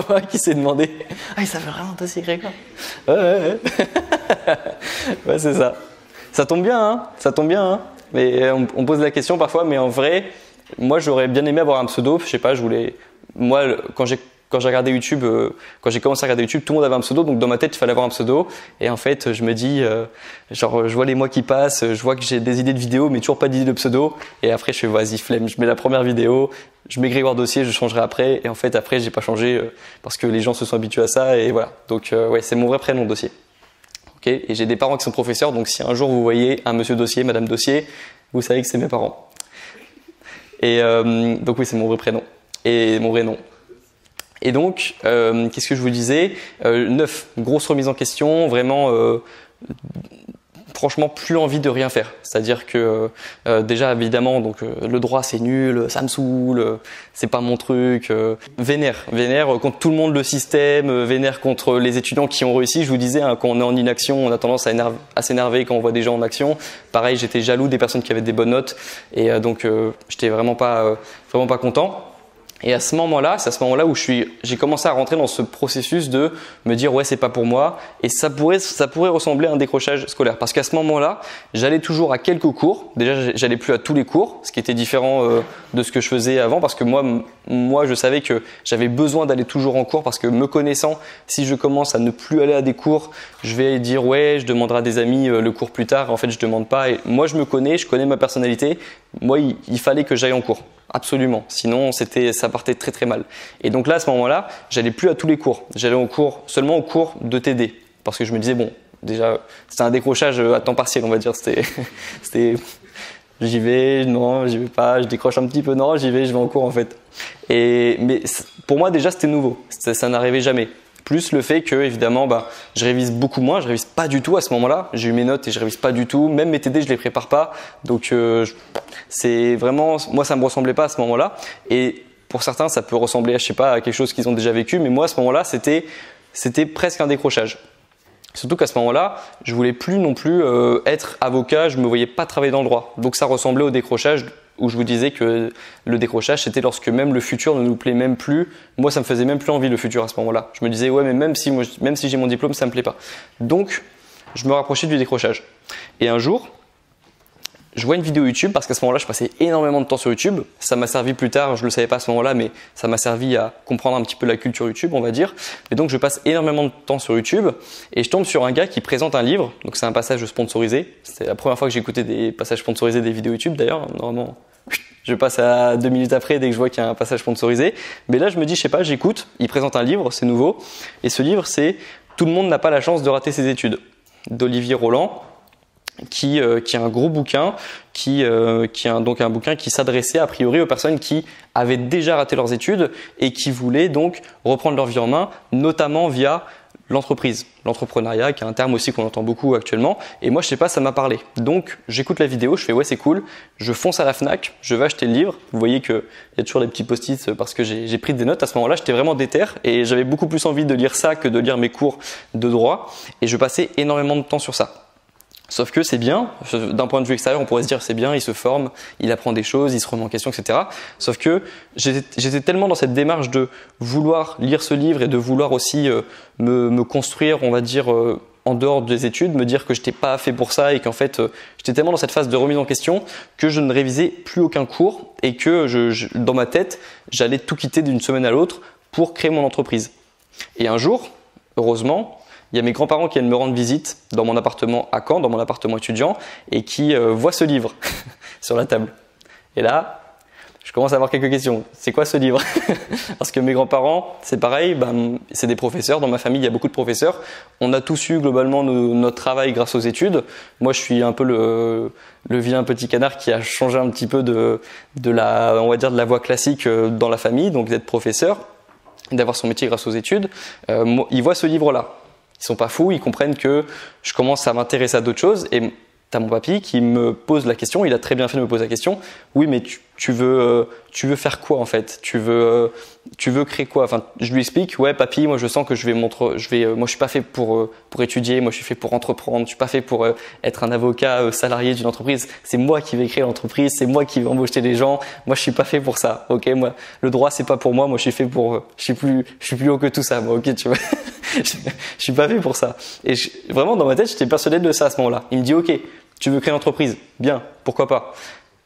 vois qui s'est demandé. Ah, il s'appelle vraiment dossier Grégoire. Ouais. Ouais, c'est ça. Ça tombe bien, hein. Ça tombe bien, hein. Mais on pose la question parfois, mais en vrai, moi, j'aurais bien aimé avoir un pseudo. Je sais pas, moi, quand j'ai regardé YouTube, quand j'ai commencé à regarder YouTube, tout le monde avait un pseudo, donc dans ma tête, il fallait avoir un pseudo. Et en fait, je me dis, je vois les mois qui passent, je vois que j'ai des idées de vidéos, mais toujours pas d'idées de pseudo. Et après, je fais, vas-y, flemme, je mets la première vidéo, je mets Grégoire Dossier, je changerai après. Et en fait, après, j'ai pas changé parce que les gens se sont habitués à ça. Et voilà. Donc, ouais, c'est mon vrai prénom, Dossier. Okay, et j'ai des parents qui sont professeurs, donc si un jour vous voyez un monsieur Dossier, madame Dossier, vous savez que c'est mes parents. Et donc oui, c'est mon vrai prénom et mon vrai nom. Et donc, qu'est-ce que je vous disais 9, grosse remise en question, vraiment, franchement, plus envie de rien faire. C'est-à-dire que déjà, évidemment, donc le droit c'est nul, ça me saoule, c'est pas mon truc. Vénère contre tout le monde le système, vénère contre les étudiants qui ont réussi. Je vous disais, hein, quand on est en inaction, on a tendance à s'énerver quand on voit des gens en action. Pareil, j'étais jaloux des personnes qui avaient des bonnes notes et donc j'étais vraiment pas content. Et à ce moment-là, c'est à ce moment-là où j'ai commencé à rentrer dans ce processus de me dire ouais, c'est pas pour moi, et ça pourrait ressembler à un décrochage scolaire parce qu'à ce moment-là, j'allais toujours à quelques cours. Déjà, j'allais plus à tous les cours, ce qui était différent de ce que je faisais avant parce que moi je savais que j'avais besoin d'aller toujours en cours parce que me connaissant, si je commence à ne plus aller à des cours, je vais dire ouais, je demanderai à des amis le cours plus tard. En fait, je demande pas et moi je me connais, je connais ma personnalité. Moi, il fallait que j'aille en cours. Absolument. Sinon, ça partait très très mal. Et donc là, à ce moment-là, j'allais plus à tous les cours. J'allais seulement aux cours de TD. Parce que je me disais, bon, déjà, c'était un décrochage à temps partiel, on va dire. C'était, j'y vais, non, j'y vais pas, je décroche un petit peu, non, j'y vais, je vais en cours en fait. Mais pour moi, déjà, c'était nouveau. Ça n'arrivait jamais. Plus le fait que, évidemment, je révise beaucoup moins, je révise pas du tout à ce moment-là. J'ai eu mes notes et je révise pas du tout. Même mes TD, je les prépare pas. Donc, c'est vraiment, moi, ça me ressemblait pas à ce moment-là. Et pour certains, ça peut ressembler, je sais pas, à quelque chose qu'ils ont déjà vécu. Mais moi, à ce moment-là, c'était presque un décrochage. Surtout qu'à ce moment-là, je voulais plus non plus être avocat. Je me voyais pas travailler dans le droit. Donc, ça ressemblait au décrochage où je vous disais que le décrochage, c'était lorsque même le futur ne nous plaît même plus. Moi, ça me faisait même plus envie le futur à ce moment-là. Je me disais, ouais, mais même si j'ai mon diplôme, ça me plaît pas. Donc, je me rapprochais du décrochage. Et un jour, je vois une vidéo YouTube parce qu'à ce moment-là, je passais énormément de temps sur YouTube. Ça m'a servi plus tard, je le savais pas à ce moment-là, mais ça m'a servi à comprendre un petit peu la culture YouTube, on va dire. Et donc, je passe énormément de temps sur YouTube et je tombe sur un gars qui présente un livre. Donc, c'est un passage sponsorisé. C'est la première fois que j'ai écouté des passages sponsorisés des vidéos YouTube d'ailleurs. Normalement, je passe à 2 minutes après dès que je vois qu'il y a un passage sponsorisé. Mais là, je me dis, je sais pas, j'écoute. Il présente un livre, c'est nouveau. Et ce livre, c'est Tout le monde n'a pas la chance de rater ses études d'Olivier Roland. Qui est un gros bouquin, donc un bouquin qui s'adressait a priori aux personnes qui avaient déjà raté leurs études et qui voulaient donc reprendre leur vie en main, notamment via l'entreprise, l'entrepreneuriat, qui est un terme aussi qu'on entend beaucoup actuellement. Et moi, je sais pas, ça m'a parlé. Donc, j'écoute la vidéo, je fais ouais, c'est cool. Je fonce à la Fnac, je vais acheter le livre. Vous voyez que il y a toujours des petits post-it parce que j'ai pris des notes. À ce moment-là, j'étais vraiment déter et j'avais beaucoup plus envie de lire ça que de lire mes cours de droit. Et je passais énormément de temps sur ça. Sauf que c'est bien, d'un point de vue extérieur, on pourrait se dire c'est bien, il se forme, il apprend des choses, il se remet en question, etc. Sauf que j'étais tellement dans cette démarche de vouloir lire ce livre et de vouloir aussi me construire, on va dire, en dehors des études, me dire que je n'étais pas fait pour ça et qu'en fait, j'étais tellement dans cette phase de remise en question que je ne révisais plus aucun cours et que dans ma tête, j'allais tout quitter d'une semaine à l'autre pour créer mon entreprise. Et un jour, heureusement, il y a mes grands-parents qui viennent me rendre visite dans mon appartement à Caen, dans mon appartement étudiant, et qui voient ce livre sur la table. Et là, je commence à avoir quelques questions. C'est quoi ce livre? Parce que mes grands-parents, c'est pareil, c'est des professeurs. Dans ma famille, il y a beaucoup de professeurs. On a tous eu globalement notre travail grâce aux études. Moi, je suis un peu le vilain petit canard qui a changé un petit peu on va dire, de la voie classique dans la famille, donc d'être professeur, d'avoir son métier grâce aux études. Ils voient ce livre-là. Ils sont pas fous, ils comprennent que je commence à m'intéresser à d'autres choses et t'as mon papy qui me pose la question, il a très bien fait de me poser la question. Oui, mais tu veux faire quoi en fait? Tu veux créer quoi? Enfin, je lui explique, ouais, papy, moi je sens que moi je suis pas fait pour étudier, moi je suis fait pour entreprendre, je suis pas fait pour être un avocat salarié d'une entreprise. C'est moi qui vais créer l'entreprise, c'est moi qui vais embaucher des gens. Moi je suis pas fait pour ça. OK, moi le droit c'est pas pour moi, moi je suis fait pour je suis plus haut que tout ça. Moi, OK, tu vois. Je suis pas fait pour ça. Et vraiment dans ma tête, j'étais persuadé de ça à ce moment-là. Il me dit OK, tu veux créer une entreprise, bien, pourquoi pas.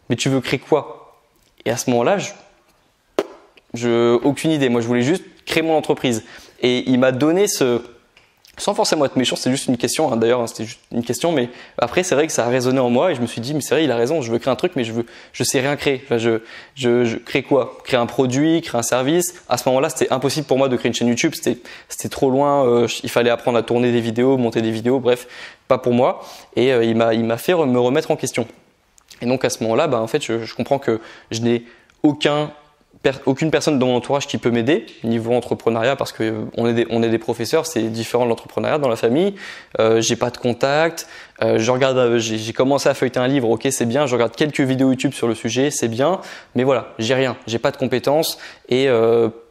Mais tu veux créer quoi? Et à ce moment-là, aucune idée. Moi, je voulais juste créer mon entreprise. Et il m'a donné sans forcément être méchant, c'est juste une question. D'ailleurs, c'était juste une question. Mais après, c'est vrai que ça a résonné en moi et je me suis dit, mais c'est vrai, il a raison. Je veux créer un truc, mais je sais rien créer. Enfin, je crée quoi? Créer un produit, créer un service. À ce moment-là, c'était impossible pour moi de créer une chaîne YouTube. C'était trop loin. Il fallait apprendre à tourner des vidéos, monter des vidéos. Bref, pas pour moi. Et il m'a fait me remettre en question. Et donc à ce moment-là, en fait, je comprends que je n'ai aucune personne dans mon entourage qui peut m'aider niveau entrepreneuriat parce que on est des professeurs, c'est différent de l'entrepreneuriat dans la famille. J'ai pas de contact. J'ai commencé à feuilleter un livre, ok, c'est bien. Je regarde quelques vidéos YouTube sur le sujet, c'est bien. Mais voilà, j'ai rien, j'ai pas de compétences et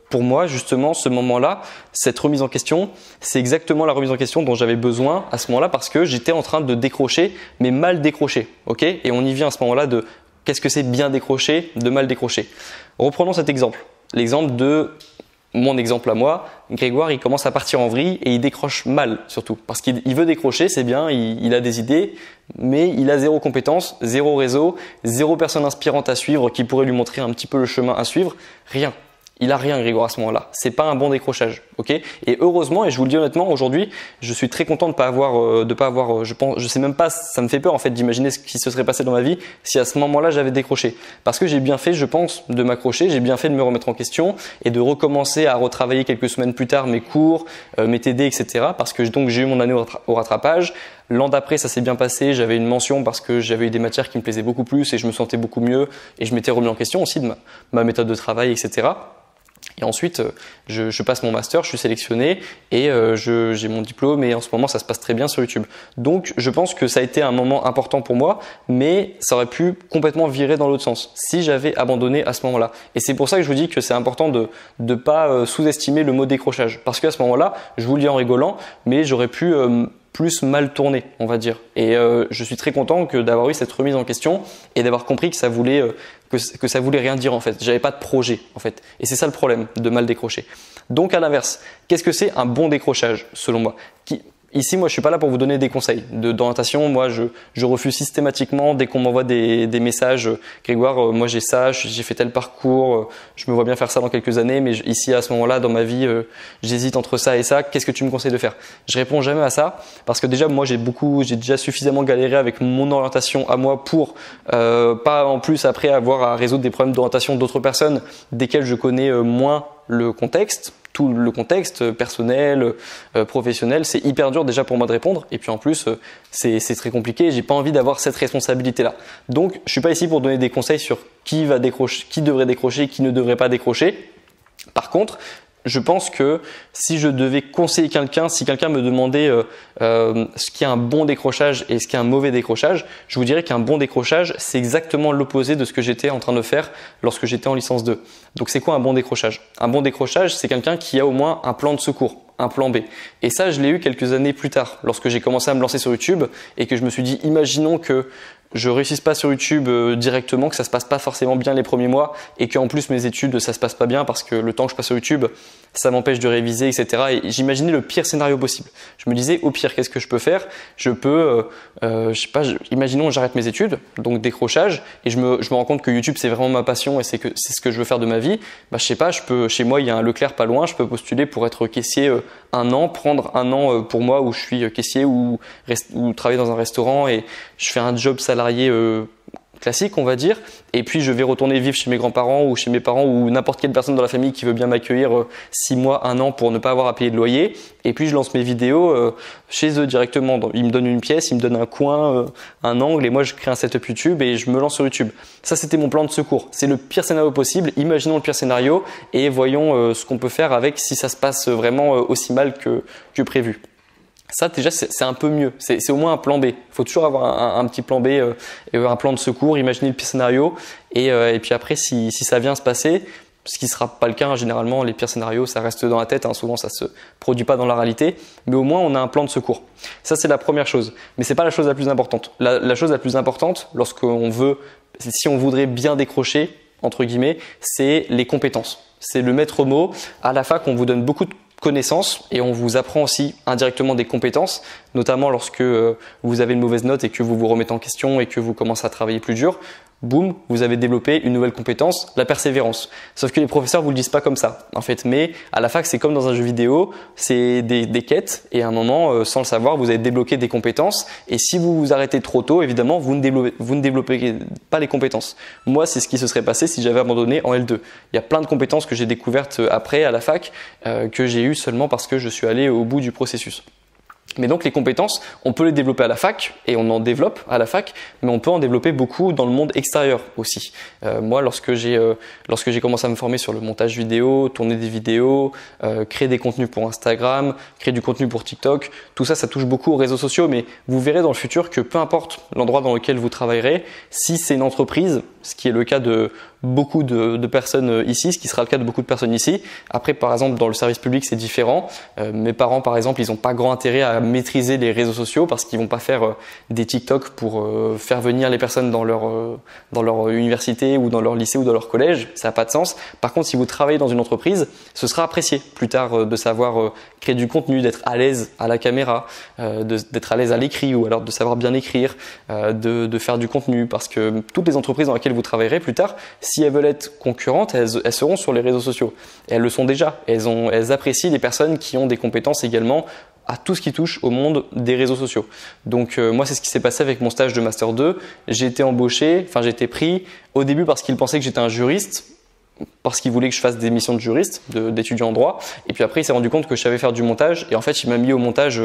pour moi, justement, ce moment-là, cette remise en question, c'est exactement la remise en question dont j'avais besoin à ce moment-là parce que j'étais en train de décrocher, mais mal décrocher, ok? Et on y vient à ce moment-là de qu'est-ce que c'est bien décrocher, de mal décrocher. Reprenons cet exemple. L'exemple de mon exemple à moi. Grégoire, il commence à partir en vrille et il décroche mal surtout. Parce qu'il veut décrocher, c'est bien, il a des idées, mais il a zéro compétence, zéro réseau, zéro personne inspirante à suivre qui pourrait lui montrer un petit peu le chemin à suivre. Rien. Il a rien, Grégoire, à ce moment-là. C'est pas un bon décrochage, ok? Et heureusement, et je vous le dis honnêtement, aujourd'hui, je suis très content de pas avoir, je sais même pas, ça me fait peur en fait d'imaginer ce qui se serait passé dans ma vie si à ce moment-là j'avais décroché. Parce que j'ai bien fait, je pense, de m'accrocher, j'ai bien fait de me remettre en question et de recommencer à retravailler quelques semaines plus tard mes cours, mes TD, etc. Parce que donc j'ai eu mon année au rattrapage. L'an d'après, ça s'est bien passé. J'avais une mention parce que j'avais eu des matières qui me plaisaient beaucoup plus et je me sentais beaucoup mieux et je m'étais remis en question aussi de ma méthode de travail, etc. Et ensuite, je passe mon master, je suis sélectionné et j'ai mon diplôme et en ce moment, ça se passe très bien sur YouTube. Donc, je pense que ça a été un moment important pour moi, mais ça aurait pu complètement virer dans l'autre sens si j'avais abandonné à ce moment-là. Et c'est pour ça que je vous dis que c'est important de pas sous-estimer le mot décrochage. Parce qu'à ce moment-là, je vous le dis en rigolant, mais j'aurais pu plus mal tourné, on va dire. Et je suis très content d'avoir eu cette remise en question et d'avoir compris que ça voulait que ça voulait rien dire en fait. J'avais pas de projet en fait. Et c'est ça le problème de mal décrocher. Donc à l'inverse, qu'est-ce que c'est un bon décrochage selon moi? Ici, moi, je suis pas là pour vous donner des conseils d'orientation. Moi, je refuse systématiquement dès qu'on m'envoie des messages. Grégoire, moi j'ai ça, j'ai fait tel parcours, je me vois bien faire ça dans quelques années, mais ici, à ce moment-là, dans ma vie, j'hésite entre ça et ça. Qu'est-ce que tu me conseilles de faire? Je réponds jamais à ça parce que déjà, moi, j'ai déjà suffisamment galéré avec mon orientation à moi pour pas en plus après avoir à résoudre des problèmes d'orientation d'autres personnes desquelles je connais moins le contexte. Tout le contexte personnel, professionnel, c'est hyper dur déjà pour moi de répondre. Et puis en plus, c'est très compliqué. J'ai pas envie d'avoir cette responsabilité-là. Donc, je suis pas ici pour donner des conseils sur qui va décrocher, qui devrait décrocher, qui ne devrait pas décrocher. Par contre, je pense que si je devais conseiller quelqu'un, si quelqu'un me demandait ce qui est un bon décrochage et ce qui est un mauvais décrochage, je vous dirais qu'un bon décrochage, c'est exactement l'opposé de ce que j'étais en train de faire lorsque j'étais en licence 2. Donc c'est quoi un bon décrochage? Un bon décrochage, c'est quelqu'un qui a au moins un plan de secours, un plan B. Et ça, je l'ai eu quelques années plus tard, lorsque j'ai commencé à me lancer sur YouTube et que je me suis dit, imaginons que je réussisse pas sur YouTube directement, que ça se passe pas forcément bien les premiers mois et qu'en plus mes études ça se passe pas bien parce que le temps que je passe sur YouTube ça m'empêche de réviser, etc. Et j'imaginais le pire scénario possible. Je me disais au pire qu'est-ce que je peux faire? Je peux, je sais pas, imaginons j'arrête mes études, donc décrochage, et je me rends compte que YouTube c'est vraiment ma passion et c'est ce que je veux faire de ma vie. Bah je sais pas, chez moi il y a un Leclerc pas loin, je peux postuler pour être caissier un an, prendre un an pour moi où je suis caissier ou travailler dans un restaurant et je fais un job salarié classique on va dire, et puis je vais retourner vivre chez mes grands-parents ou chez mes parents ou n'importe quelle personne dans la famille qui veut bien m'accueillir 6 mois, 1 an pour ne pas avoir à payer de loyer, et puis je lance mes vidéos chez eux directement. Ils me donnent une pièce, ils me donnent un coin, un angle, et moi je crée un setup YouTube et je me lance sur YouTube. Ça c'était mon plan de secours, c'est le pire scénario possible, imaginons le pire scénario et voyons ce qu'on peut faire avec si ça se passe vraiment aussi mal que prévu. Ça déjà c'est un peu mieux, c'est au moins un plan B. Il faut toujours avoir un petit plan B, un plan de secours, imaginer le pire scénario et puis après si ça vient se passer, ce qui sera pas le cas, hein, généralement les pires scénarios ça reste dans la tête, hein, souvent ça se produit pas dans la réalité, mais au moins on a un plan de secours. Ça c'est la première chose, mais c'est pas la chose la plus importante. La chose la plus importante si on voudrait bien décrocher entre guillemets, c'est les compétences. C'est le maître mot. À la fac on vous donne beaucoup de connaissances et on vous apprend aussi indirectement des compétences, notamment lorsque vous avez une mauvaise note et que vous vous remettez en question et que vous commencez à travailler plus dur. Boum, vous avez développé une nouvelle compétence, la persévérance. Sauf que les professeurs vous le disent pas comme ça, en fait. Mais à la fac, c'est comme dans un jeu vidéo, c'est des quêtes et à un moment, sans le savoir, vous avez débloqué des compétences. Et si vous vous arrêtez trop tôt, évidemment, vous ne développez pas les compétences. Moi, c'est ce qui se serait passé si j'avais abandonné en L2. Il y a plein de compétences que j'ai découvertes après à la fac, que j'ai eues seulement parce que je suis allé au bout du processus. Mais donc les compétences, on peut les développer à la fac et on en développe à la fac, mais on peut en développer beaucoup dans le monde extérieur aussi. Moi, lorsque j'ai commencé à me former sur le montage vidéo, tourner des vidéos, créer des contenus pour Instagram, créer du contenu pour TikTok, tout ça, ça touche beaucoup aux réseaux sociaux, mais vous verrez dans le futur que peu importe l'endroit dans lequel vous travaillerez, si c'est une entreprise, ce qui est le cas de beaucoup de personnes ici, ce qui sera le cas de beaucoup de personnes ici. Après, par exemple, dans le service public, c'est différent. Mes parents, par exemple, ils n'ont pas grand intérêt à maîtriser les réseaux sociaux parce qu'ils vont pas faire des TikTok pour faire venir les personnes dans leur université ou dans leur lycée ou dans leur collège. Ça n'a pas de sens. Par contre, si vous travaillez dans une entreprise, ce sera apprécié plus tard de savoir créer du contenu, d'être à l'aise à la caméra, d'être à l'aise à l'écrit ou alors de savoir bien écrire, de faire du contenu, parce que toutes les entreprises dans lesquelles vous travaillerez plus tard, si elles veulent être concurrentes, elles seront sur les réseaux sociaux. Et elles le sont déjà. Elles apprécient les personnes qui ont des compétences également à tout ce qui touche au monde des réseaux sociaux. Donc moi, c'est ce qui s'est passé avec mon stage de Master 2. J'ai été pris au début parce qu'ils pensaient que j'étais un juriste, parce qu'il voulait que je fasse des missions de juriste, d'étudiant en droit. Et puis après, il s'est rendu compte que je savais faire du montage. Et en fait, il m'a mis au montage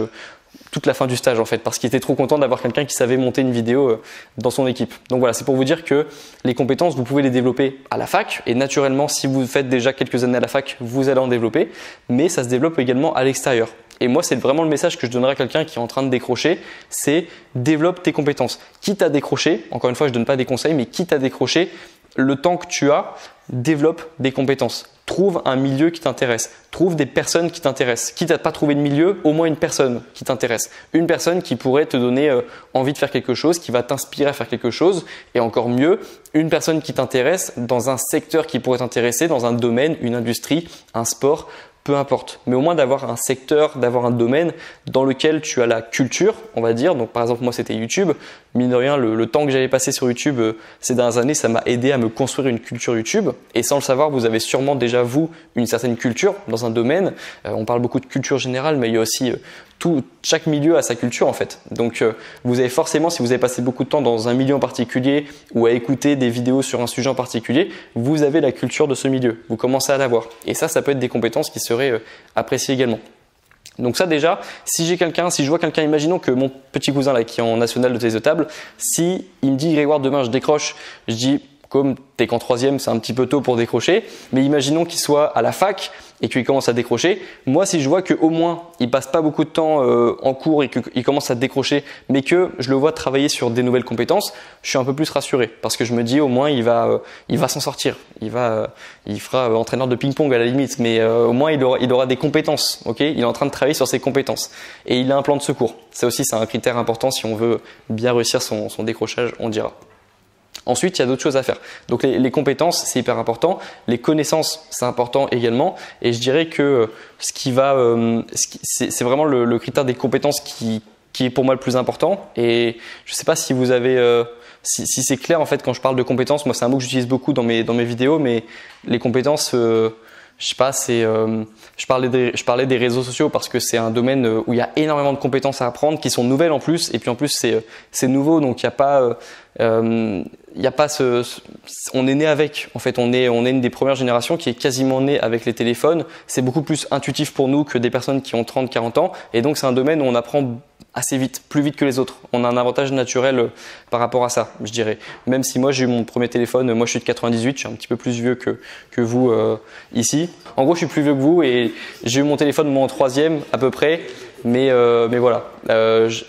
toute la fin du stage, en fait, parce qu'il était trop content d'avoir quelqu'un qui savait monter une vidéo dans son équipe. Donc voilà, c'est pour vous dire que les compétences, vous pouvez les développer à la fac. Et naturellement, si vous faites déjà quelques années à la fac, vous allez en développer. Mais ça se développe également à l'extérieur. Et moi, c'est vraiment le message que je donnerais à quelqu'un qui est en train de décrocher, c'est développe tes compétences. Quitte à décrocher, encore une fois, je ne donne pas des conseils, mais quitte à décrocher, le temps que tu as, développe des compétences. Trouve un milieu qui t'intéresse. Trouve des personnes qui t'intéressent. Quitte à pas trouver de milieu, au moins une personne qui t'intéresse. Une personne qui pourrait te donner envie de faire quelque chose, qui va t'inspirer à faire quelque chose. Et encore mieux, une personne qui t'intéresse dans un secteur qui pourrait t'intéresser, dans un domaine, une industrie, un sport, peu importe. Mais au moins d'avoir un secteur, d'avoir un domaine dans lequel tu as la culture, on va dire. Donc par exemple, moi c'était YouTube. Mine de rien, le temps que j'avais passé sur YouTube ces dernières années, ça m'a aidé à me construire une culture YouTube. Et sans le savoir, vous avez sûrement déjà, vous, une certaine culture dans un domaine. On parle beaucoup de culture générale, mais il y a aussi chaque milieu a sa culture en fait. Donc vous avez forcément, si vous avez passé beaucoup de temps dans un milieu en particulier ou à écouter des vidéos sur un sujet en particulier, vous avez la culture de ce milieu. Vous commencez à l'avoir. Et ça peut être des compétences qui seraient appréciées également. Donc ça déjà, si je vois quelqu'un, imaginons que mon petit cousin là qui est en national de tennis de table, si il me dit Grégoire demain je décroche, je dis comme t'es qu'en troisième, c'est un petit peu tôt pour décrocher, mais imaginons qu'il soit à la fac et qu'il commence à décrocher. Moi, si je vois qu'au moins il passe pas beaucoup de temps en cours et qu'il commence à décrocher, mais que je le vois travailler sur des nouvelles compétences, je suis un peu plus rassuré parce que je me dis au moins il va s'en sortir. Il fera entraîneur de ping-pong à la limite, mais au moins il aura des compétences. Ok, il est en train de travailler sur ses compétences et il a un plan de secours. Ça aussi, c'est un critère important si on veut bien réussir son décrochage, on dira. Ensuite, il y a d'autres choses à faire. Donc les compétences, c'est hyper important. Les connaissances, c'est important également. Et je dirais que c'est vraiment le critère des compétences qui est pour moi le plus important. Et je ne sais pas si vous avez, si c'est clair en fait quand je parle de compétences. Moi, c'est un mot que j'utilise beaucoup dans mes vidéos, mais les compétences, je sais pas, je parlais des réseaux sociaux parce que c'est un domaine où il y a énormément de compétences à apprendre qui sont nouvelles en plus. Et puis en plus, c'est nouveau, donc il n'y a pas on est né avec. En fait, on est une des premières générations qui est quasiment née avec les téléphones. C'est beaucoup plus intuitif pour nous que des personnes qui ont 30, 40 ans. Et donc, c'est un domaine où on apprend assez vite, plus vite que les autres. On a un avantage naturel par rapport à ça, je dirais. Même si moi, j'ai eu mon premier téléphone, moi je suis de 98, je suis un petit peu plus vieux que vous ici. En gros, je suis plus vieux que vous et j'ai eu mon téléphone moi en troisième à peu près. Mais voilà,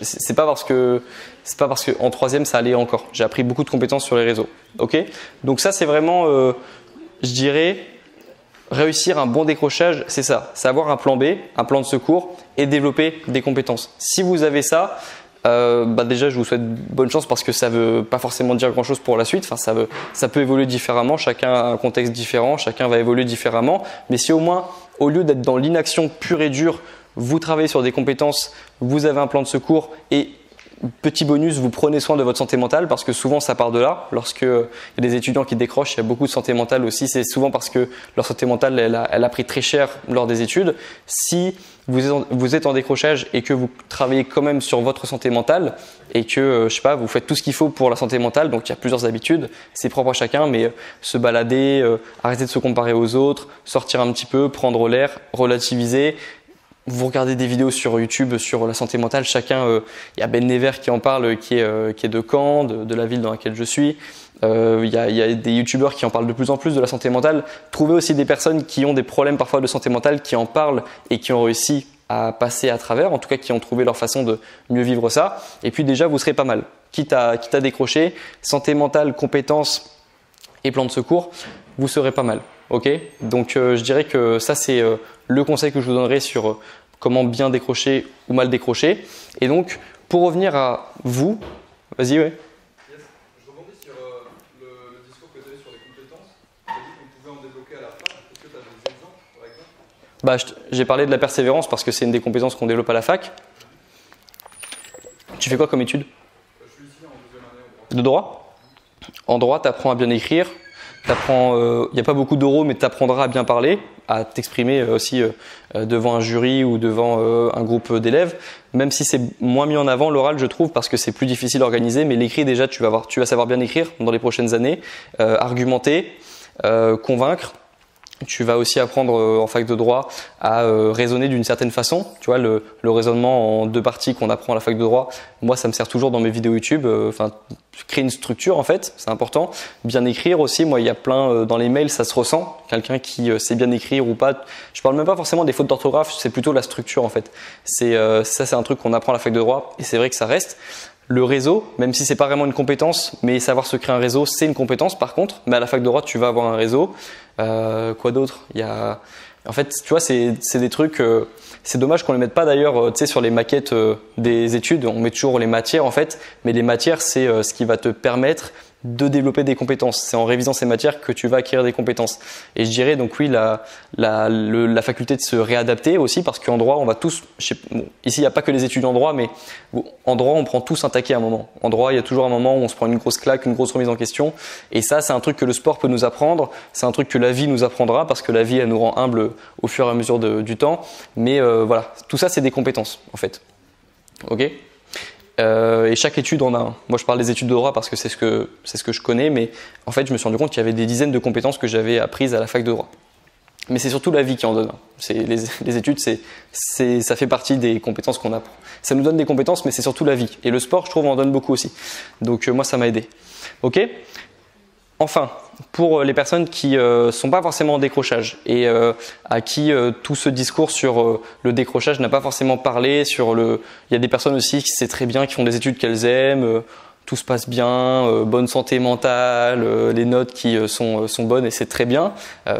c'est pas parce que en troisième ça allait encore. J'ai appris beaucoup de compétences sur les réseaux. Ok, donc ça c'est vraiment, je dirais, réussir un bon décrochage, c'est ça, c'est avoir un plan B, un plan de secours et développer des compétences. Si vous avez ça, déjà je vous souhaite bonne chance parce que ça veut pas forcément dire grand chose pour la suite. Enfin, ça peut évoluer différemment. Chacun a un contexte différent, chacun va évoluer différemment. Mais si au moins, au lieu d'être dans l'inaction pure et dure, vous travaillez sur des compétences, vous avez un plan de secours et petit bonus, vous prenez soin de votre santé mentale parce que souvent ça part de là. Lorsque il y a des étudiants qui décrochent, il y a beaucoup de santé mentale aussi. C'est souvent parce que leur santé mentale, elle a pris très cher lors des études. Si vous êtes en décrochage et que vous travaillez quand même sur votre santé mentale et que, je sais pas, vous faites tout ce qu'il faut pour la santé mentale, donc il y a plusieurs habitudes, c'est propre à chacun, mais se balader, arrêter de se comparer aux autres, sortir un petit peu, prendre l'air, relativiser. Vous regardez des vidéos sur YouTube sur la santé mentale, chacun, il y a Ben Never qui en parle, qui est de Caen, de la ville dans laquelle je suis. Il y a des youtubeurs qui en parlent de plus en plus de la santé mentale. Trouvez aussi des personnes qui ont des problèmes parfois de santé mentale, qui en parlent et qui ont réussi à passer à travers, en tout cas qui ont trouvé leur façon de mieux vivre ça. Et puis déjà, vous serez pas mal. Quitte à décrocher, santé mentale, compétences et plan de secours, vous serez pas mal. Ok, donc je dirais que ça c'est le conseil que je vous donnerai sur comment bien décrocher ou mal décrocher. Et donc pour revenir à vous, vas-y ouais. Yes. Je rebondis sur le discours que tu avais sur les compétences. Tu as dit qu'on pouvait en débloquer à la fin. Est-ce que tu as des exemples par exemple? J'ai parlé de la persévérance parce que c'est une des compétences qu'on développe à la fac. Tu fais quoi comme étude? Je suis ici en deuxième année en droit. De droit? En droit, tu apprends à bien écrire. Il n'y a pas beaucoup d'oraux, mais tu apprendras à bien parler, à t'exprimer aussi devant un jury ou devant un groupe d'élèves. Même si c'est moins mis en avant l'oral, je trouve, parce que c'est plus difficile à organiser. Mais l'écrit, déjà, tu vas savoir bien écrire dans les prochaines années, argumenter, convaincre. Tu vas aussi apprendre en fac de droit à raisonner d'une certaine façon. Tu vois, le raisonnement en deux parties qu'on apprend à la fac de droit, moi ça me sert toujours dans mes vidéos YouTube. Créer une structure en fait, c'est important. Bien écrire aussi, moi il y a plein dans les mails, ça se ressent. Quelqu'un qui sait bien écrire ou pas. Je parle même pas forcément des fautes d'orthographe, c'est plutôt la structure en fait. Ça c'est un truc qu'on apprend à la fac de droit et c'est vrai que ça reste. Le réseau, même si c'est pas vraiment une compétence, mais savoir se créer un réseau, c'est une compétence par contre. Mais à la fac de droit, tu vas avoir un réseau. Quoi d'autre? En fait, tu vois, c'est des trucs. C'est dommage qu'on les mette pas d'ailleurs, tu sais, sur les maquettes des études. On met toujours les matières en fait, mais les matières, c'est ce qui va te permettre de développer des compétences. C'est en révisant ces matières que tu vas acquérir des compétences. Et je dirais donc oui, la faculté de se réadapter aussi, parce qu'en droit, on va tous, bon, ici il n'y a pas que les étudiants en droit, mais en droit, on prend tous un taquet à un moment. En droit, il y a toujours un moment où on se prend une grosse claque, une grosse remise en question. Et ça, c'est un truc que le sport peut nous apprendre, c'est un truc que la vie nous apprendra, parce que la vie, elle nous rend humble au fur et à mesure du temps. Mais voilà, tout ça, c'est des compétences, en fait. Ok ? Et chaque étude en a un. Moi je parle des études de droit parce que c'est ce que je connais, mais en fait je me suis rendu compte qu'il y avait des dizaines de compétences que j'avais apprises à la fac de droit. Mais c'est surtout la vie qui en donne un. Les études, ça fait partie des compétences qu'on apprend. Ça nous donne des compétences, mais c'est surtout la vie. Et le sport, je trouve, en donne beaucoup aussi. Donc moi ça m'a aidé. Ok ? Enfin, pour les personnes qui sont pas forcément en décrochage et à qui tout ce discours sur le décrochage n'a pas forcément parlé, il y a des personnes aussi qui savent très bien, qui font des études qu'elles aiment, tout se passe bien, bonne santé mentale, les notes qui sont bonnes et c'est très bien,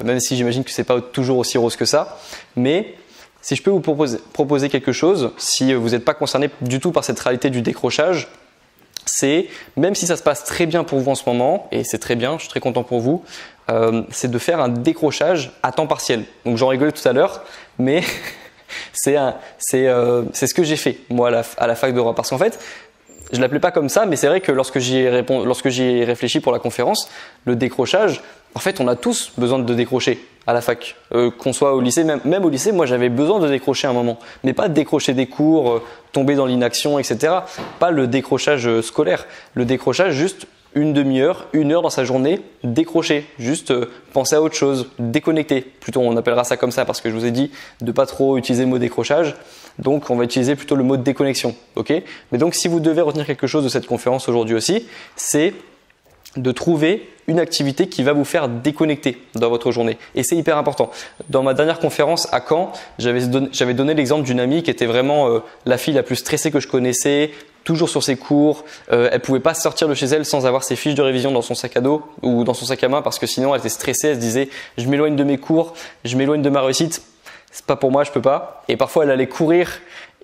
même si j'imagine que c'est pas toujours aussi rose que ça. Mais si je peux vous proposer quelque chose, si vous n'êtes pas concerné du tout par cette réalité du décrochage, c'est, même si ça se passe très bien pour vous en ce moment, et c'est très bien, je suis très content pour vous, c'est de faire un décrochage à temps partiel. Donc j'en rigolais tout à l'heure, mais c'est ce que j'ai fait, moi, à la fac de droit. Parce qu'en fait, je l'appelais pas comme ça, mais c'est vrai que lorsque j'y ai réfléchi pour la conférence, le décrochage, en fait, on a tous besoin de décrocher à la fac. Qu'on soit au lycée, même au lycée, moi j'avais besoin de décrocher à un moment. Mais pas de décrocher des cours, tomber dans l'inaction, etc. Pas le décrochage scolaire. Le décrochage, juste une demi-heure, 1 heure dans sa journée, décrocher. Juste penser à autre chose, déconnecter. Plutôt, on appellera ça comme ça parce que je vous ai dit de pas trop utiliser le mot décrochage. Donc, on va utiliser plutôt le mot déconnexion. Ok ? Mais donc, si vous devez retenir quelque chose de cette conférence aujourd'hui aussi, c'est de trouver une activité qui va vous faire déconnecter dans votre journée. Et c'est hyper important. Dans ma dernière conférence à Caen, j'avais donné l'exemple d'une amie qui était vraiment la fille la plus stressée que je connaissais, toujours sur ses cours. Elle pouvait pas sortir de chez elle sans avoir ses fiches de révision dans son sac à dos ou dans son sac à main parce que sinon elle était stressée. Elle se disait « je m'éloigne de mes cours, je m'éloigne de ma réussite, c'est pas pour moi, je peux pas ». Et parfois elle allait courir.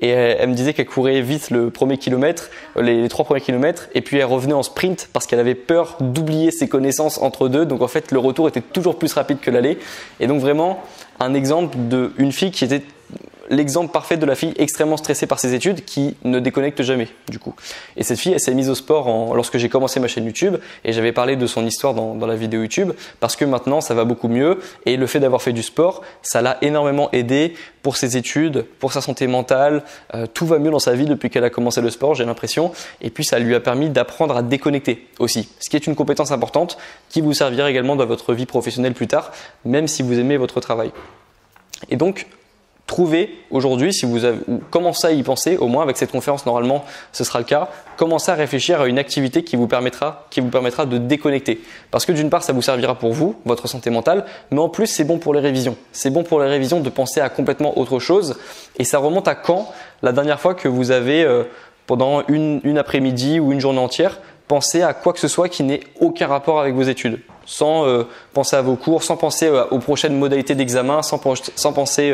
Et elle me disait qu'elle courait vite le premier kilomètre, les 3 premiers kilomètres, et puis elle revenait en sprint parce qu'elle avait peur d'oublier ses connaissances entre deux. Donc en fait, le retour était toujours plus rapide que l'aller. Et donc vraiment, un exemple d'une fille qui était l'exemple parfait de la fille extrêmement stressée par ses études qui ne déconnecte jamais du coup. Et cette fille, elle s'est mise au sport lorsque j'ai commencé ma chaîne YouTube et j'avais parlé de son histoire dans la vidéo YouTube parce que maintenant ça va beaucoup mieux et le fait d'avoir fait du sport, ça l'a énormément aidé pour ses études, pour sa santé mentale, tout va mieux dans sa vie depuis qu'elle a commencé le sport, j'ai l'impression, et puis ça lui a permis d'apprendre à déconnecter aussi, ce qui est une compétence importante qui vous servira également dans votre vie professionnelle plus tard, même si vous aimez votre travail. Et donc, trouvez aujourd'hui, si vous avez, ou commencez à y penser, au moins avec cette conférence, normalement, ce sera le cas, commencez à réfléchir à une activité qui vous permettra de déconnecter. Parce que d'une part, ça vous servira pour vous, votre santé mentale, mais en plus, c'est bon pour les révisions. C'est bon pour les révisions de penser à complètement autre chose. Et ça remonte à quand, la dernière fois que vous avez, pendant une après-midi ou une journée entière, pensé à quoi que ce soit qui n'ait aucun rapport avec vos études. Sans penser à vos cours, sans penser aux prochaines modalités d'examen, sans penser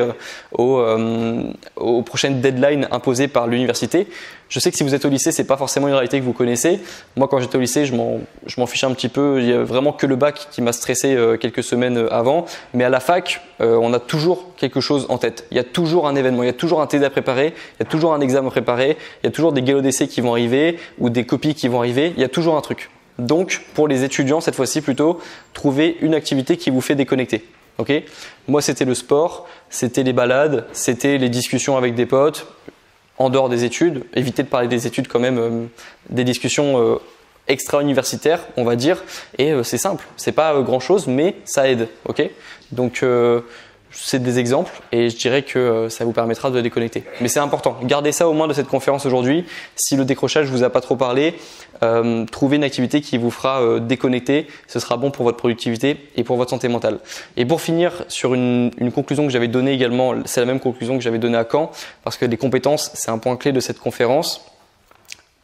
aux prochaines deadlines imposées par l'université. Je sais que si vous êtes au lycée, c'est pas forcément une réalité que vous connaissez. Moi, quand j'étais au lycée, je m'en fichais un petit peu. Il y a vraiment que le bac qui m'a stressé quelques semaines avant. Mais à la fac, on a toujours quelque chose en tête. Il y a toujours un événement, il y a toujours un TD à préparer, il y a toujours un examen à préparer, il y a toujours des galops d'essai qui vont arriver ou des copies qui vont arriver. Il y a toujours un truc. Donc, pour les étudiants, cette fois-ci plutôt, trouvez une activité qui vous fait déconnecter. Okay ? Moi, c'était le sport, c'était les balades, c'était les discussions avec des potes, en dehors des études. Évitez de parler des études quand même, des discussions extra-universitaires, on va dire. Et c'est simple, c'est pas grand-chose, mais ça aide. Okay ? Donc, c'est des exemples et je dirais que ça vous permettra de déconnecter. Mais c'est important, gardez ça au moins de cette conférence aujourd'hui. Si le décrochage vous a pas trop parlé, trouvez une activité qui vous fera déconnecter. Ce sera bon pour votre productivité et pour votre santé mentale. Et pour finir sur une conclusion que j'avais donnée également, c'est la même conclusion que j'avais donnée à Caen, parce que les compétences, c'est un point clé de cette conférence.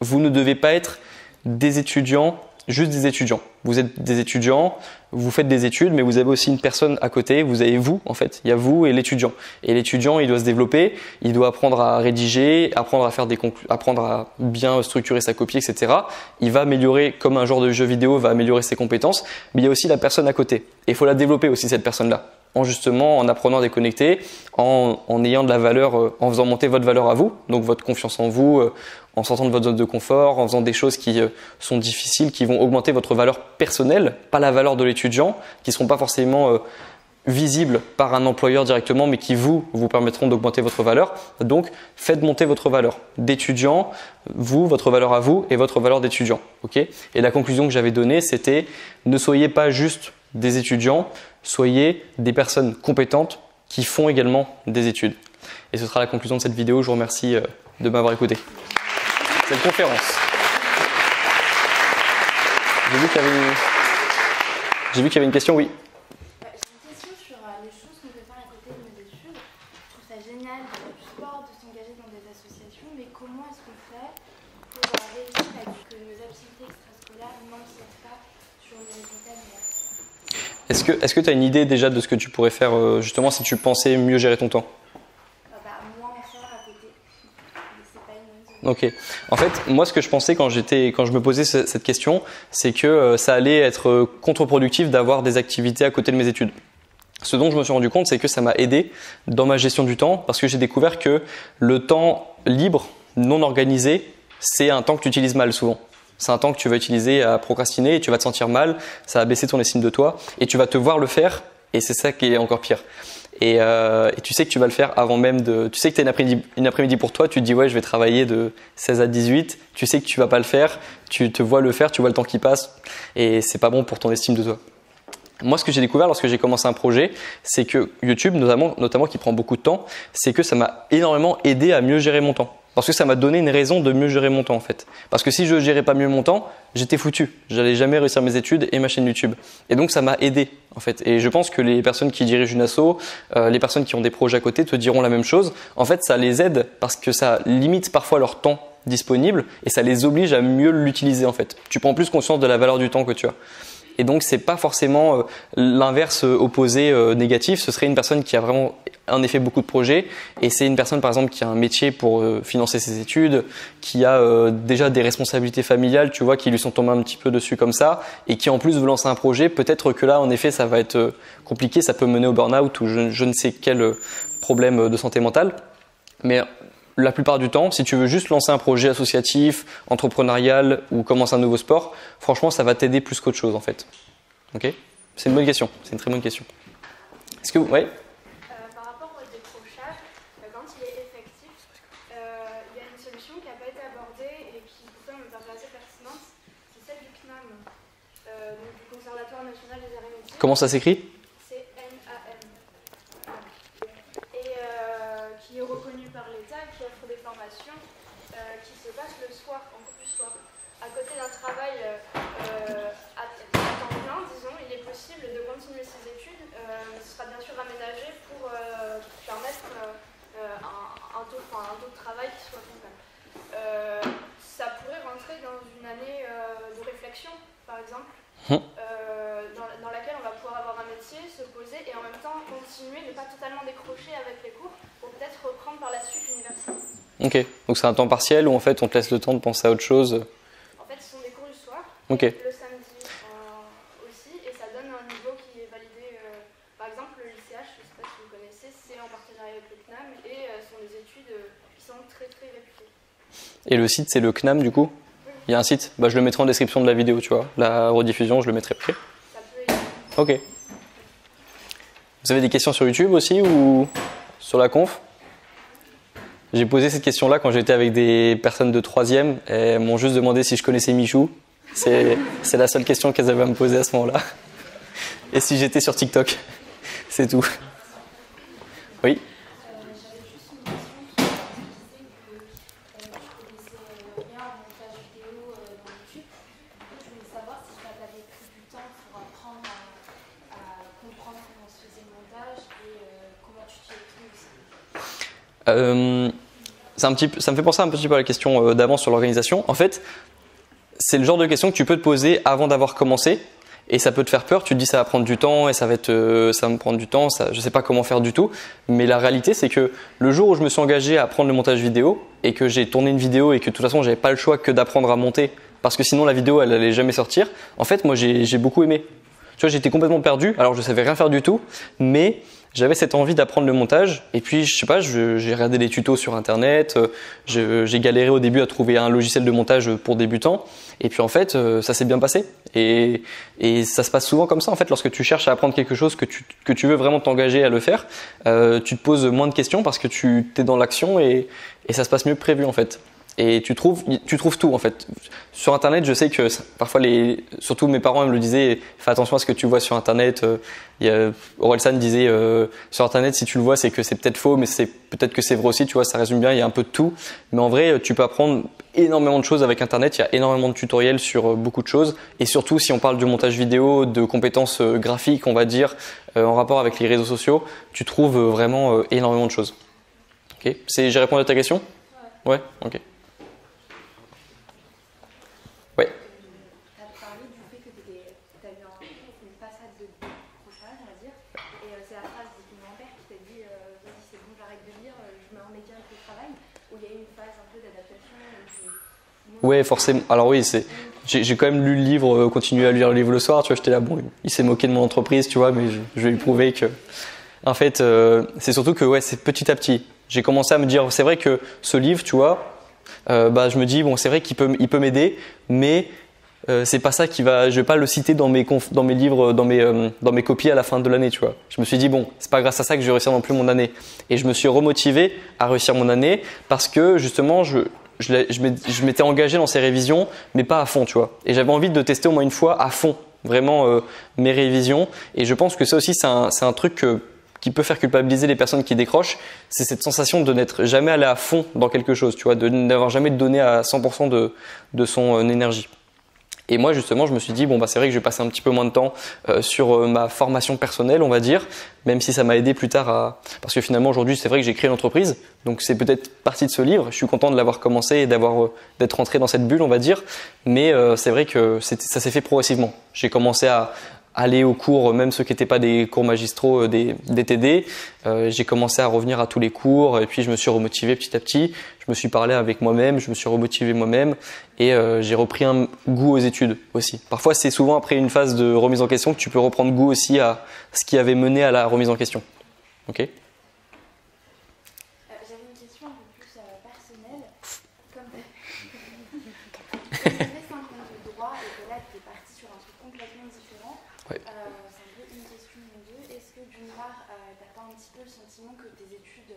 Vous ne devez pas être des étudiants juste des étudiants. Vous êtes des étudiants, vous faites des études, mais vous avez aussi une personne à côté. Vous avez vous, en fait. Il y a vous et l'étudiant. Et l'étudiant, il doit se développer, il doit apprendre à rédiger, apprendre à faire apprendre à bien structurer sa copie, etc. Il va améliorer, comme un genre de jeu vidéo, va améliorer ses compétences. Mais il y a aussi la personne à côté. Et il faut la développer aussi, cette personne-là. En apprenant à déconnecter, en ayant de la valeur, en faisant monter votre valeur à vous, donc votre confiance en vous, en sortant de votre zone de confort, en faisant des choses qui sont difficiles, qui vont augmenter votre valeur personnelle, pas la valeur de l'étudiant, qui ne seront pas forcément visibles par un employeur directement, mais qui vous permettront d'augmenter votre valeur. Donc, faites monter votre valeur d'étudiant, votre valeur à vous et votre valeur d'étudiant. Okay ? Et la conclusion que j'avais donnée, c'était ne soyez pas juste des étudiants, soyez des personnes compétentes qui font également des études. Et ce sera la conclusion de cette vidéo. Je vous remercie de m'avoir écouté. Cette conférence. J'ai vu qu'il y avait une question, oui. J'ai une question sur les choses qu'on peut faire à côté de nos études. Je trouve ça génial de faire du sport, de s'engager dans des associations, mais comment est-ce qu'on fait pour réussir à ce que nos activités extrascolaires n'empiètent pas sur nos résultats meilleurs? Est-ce que tu as une idée déjà de ce que tu pourrais faire justement si tu pensais mieux gérer ton temps? Moins en faire à côté. Mais c'est pas une bonne Ok. En fait, moi, ce que je pensais quand je me posais cette question, c'est que ça allait être contre-productif d'avoir des activités à côté de mes études. Ce dont je me suis rendu compte, c'est que ça m'a aidé dans ma gestion du temps parce que j'ai découvert que le temps libre, non organisé, c'est un temps que tu utilises mal souvent. C'est un temps que tu vas utiliser à procrastiner et tu vas te sentir mal, ça va baisser ton estime de toi et tu vas te voir le faire et c'est ça qui est encore pire. Et tu sais que tu vas le faire avant même de… Tu sais que tu as une après-midi pour toi, tu te dis ouais je vais travailler de 16 à 18, tu sais que tu vas pas le faire, tu te vois le faire, tu vois le temps qui passe et c'est pas bon pour ton estime de toi. Moi, ce que j'ai découvert lorsque j'ai commencé un projet, c'est que YouTube, notamment qui prend beaucoup de temps, c'est que ça m'a énormément aidé à mieux gérer mon temps. Parce que ça m'a donné une raison de mieux gérer mon temps en fait. Parce que si je gérais pas mieux mon temps, j'étais foutu. J'allais jamais réussir mes études et ma chaîne YouTube. Et donc ça m'a aidé en fait. Et je pense que les personnes qui dirigent une asso, les personnes qui ont des projets à côté te diront la même chose. En fait, ça les aide parce que ça limite parfois leur temps disponible et ça les oblige à mieux l'utiliser en fait. Tu prends plus conscience de la valeur du temps que tu as. Et donc, c'est pas forcément l'inverse opposé négatif. Ce serait une personne qui a vraiment en effet beaucoup de projets et c'est une personne par exemple qui a un métier pour financer ses études, qui a déjà des responsabilités familiales, tu vois, qui lui sont tombées un petit peu dessus comme ça et qui en plus veut lancer un projet. Peut-être que là, en effet, ça va être compliqué, ça peut mener au burn-out ou je ne sais quel problème de santé mentale. Mais la plupart du temps, si tu veux juste lancer un projet associatif, entrepreneurial ou commencer un nouveau sport, franchement, ça va t'aider plus qu'autre chose en fait. Ok ? C'est une bonne question, c'est une très bonne question. Est-ce que ouais ? Par rapport au décrochage, quand il est effectif, il y a une solution qui n'a pas été abordée et qui pourtant me paraît assez pertinente, c'est celle du CNAM, donc du Conservatoire National des Arts et Métiers. Comment ça s'écrit ? C'est NAM. Et qui est reconnu par l'État, qui offre des formations qui se passent le soir, en cours du soir. À côté d'un travail à temps plein, disons, il est possible de continuer ses études. Ce sera bien sûr aménagé pour permettre un taux de travail qui soit complet. Ça pourrait rentrer dans une année de réflexion, par exemple, dans laquelle on va pouvoir avoir un métier, se poser et en même temps continuer, ne pas totalement décrocher avec les cours pour peut-être reprendre par la suite l'université. Ok, donc c'est un temps partiel où en fait on te laisse le temps de penser à autre chose. En fait, ce sont des cours du soir, okay. Le samedi aussi, et ça donne un niveau qui est validé. Par exemple, le LCH, je ne sais pas si vous connaissez, c'est en partenariat avec le CNAM et sont des études qui sont très très réputées. Et le site, c'est le CNAM du coup ? Oui. Il y a un site ? Bah, je le mettrai en description de la vidéo, tu vois. La rediffusion, je le mettrai après. Ça peut aider. Ok. Vous avez des questions sur YouTube aussi ou sur la conf ? J'ai posé cette question-là quand j'étais avec des personnes de 3e et elles m'ont juste demandé si je connaissais Michou. C'est la seule question qu'elles avaient à me poser à ce moment-là. Et si j'étais sur TikTok. C'est tout. Oui ? J'avais juste une question. Tu disais que tu connaissais bien le montage vidéo dans YouTube. Je voulais savoir si tu avais pris du temps pour apprendre à comprendre comment se faisait le montage et comment tu t'y es pris aussi. Ça me fait penser un petit peu à la question d'avant sur l'organisation. En fait, c'est le genre de question que tu peux te poser avant d'avoir commencé. Et ça peut te faire peur, tu te dis ça va prendre du temps et ça va me prendre du temps, je sais pas comment faire du tout. Mais la réalité, c'est que le jour où je me suis engagé à apprendre le montage vidéo et que j'ai tourné une vidéo et que de toute façon j'avais pas le choix que d'apprendre à monter parce que sinon la vidéo elle allait jamais sortir, en fait moi j'ai beaucoup aimé. Tu vois, j'étais complètement perdu, alors je savais rien faire du tout, mais j'avais cette envie d'apprendre le montage et puis je sais pas, j'ai regardé des tutos sur internet, j'ai galéré au début à trouver un logiciel de montage pour débutants et puis en fait ça s'est bien passé et ça se passe souvent comme ça en fait lorsque tu cherches à apprendre quelque chose que tu veux vraiment t'engager à le faire, tu te poses moins de questions parce que tu es dans l'action et ça se passe mieux que prévu en fait. Et tu trouves tout en fait. Sur internet, je sais que parfois surtout mes parents me le disaient, fais attention à ce que tu vois sur internet. Orelsan disait sur internet si tu le vois c'est que c'est peut-être faux mais c'est peut-être que c'est vrai aussi, tu vois, ça résume bien, il y a un peu de tout. Mais en vrai, tu peux apprendre énormément de choses avec internet, il y a énormément de tutoriels sur beaucoup de choses et surtout si on parle du montage vidéo, de compétences graphiques, on va dire en rapport avec les réseaux sociaux, tu trouves vraiment énormément de choses. OK, j'ai répondu à ta question ? Ouais, OK. Ouais. Tu as parlé du fait que tu as eu une passade de décrochage, on va dire, et c'est la phrase de ton grand-père qui t'a dit vas-y, c'est bon, j'arrête de lire, je me remets direct au travail, ou il y a eu une phase un peu d'adaptation Ouais, forcément. Alors oui, j'ai quand même lu le livre, continué à lire le livre le soir, tu vois, j'étais là, bon, il s'est moqué de mon entreprise, tu vois, mais je vais lui prouver que. En fait, c'est surtout que ouais, c'est petit à petit. J'ai commencé à me dire, c'est vrai que ce livre, tu vois, je me dis bon, c'est vrai qu'il peut m'aider, mais c'est pas ça qui va. Je vais pas le citer dans mes livres, dans mes copies à la fin de l'année, tu vois. Je me suis dit bon, c'est pas grâce à ça que je vais réussir non plus mon année. Et je me suis remotivé à réussir mon année parce que justement, je m'étais engagé dans ces révisions, mais pas à fond, tu vois. Et j'avais envie de tester au moins une fois à fond, vraiment mes révisions. Et je pense que ça aussi, c'est un truc qui peut faire culpabiliser les personnes qui décrochent, c'est cette sensation de n'être jamais allé à fond dans quelque chose, tu vois, de n'avoir jamais donné à 100% de son énergie. Et moi, justement, je me suis dit, bon, c'est vrai que je vais passer un petit peu moins de temps sur ma formation personnelle, on va dire, même si ça m'a aidé plus tard parce que finalement, aujourd'hui, c'est vrai que j'ai créé une entreprise, donc c'est peut-être partie de ce livre. Je suis content de l'avoir commencé et d'être rentré dans cette bulle, on va dire, mais c'est vrai que ça s'est fait progressivement. J'ai commencé à aller aux cours, même ceux qui n'étaient pas des cours magistraux, des TD. J'ai commencé à revenir à tous les cours et puis je me suis remotivé petit à petit. Je me suis parlé avec moi-même, je me suis remotivé moi-même et j'ai repris un goût aux études aussi. Parfois, c'est souvent après une phase de remise en question que tu peux reprendre goût aussi à ce qui avait mené à la remise en question. Ok ? J'avais une question un peu plus personnelle. Comme tu as fait 5 ans de droit et que là tu es parti sur un truc complètement différent, ouais. C'est un peu une question ou deux. Est-ce que d'une part, tu n'as pas un petit peu le sentiment que tes études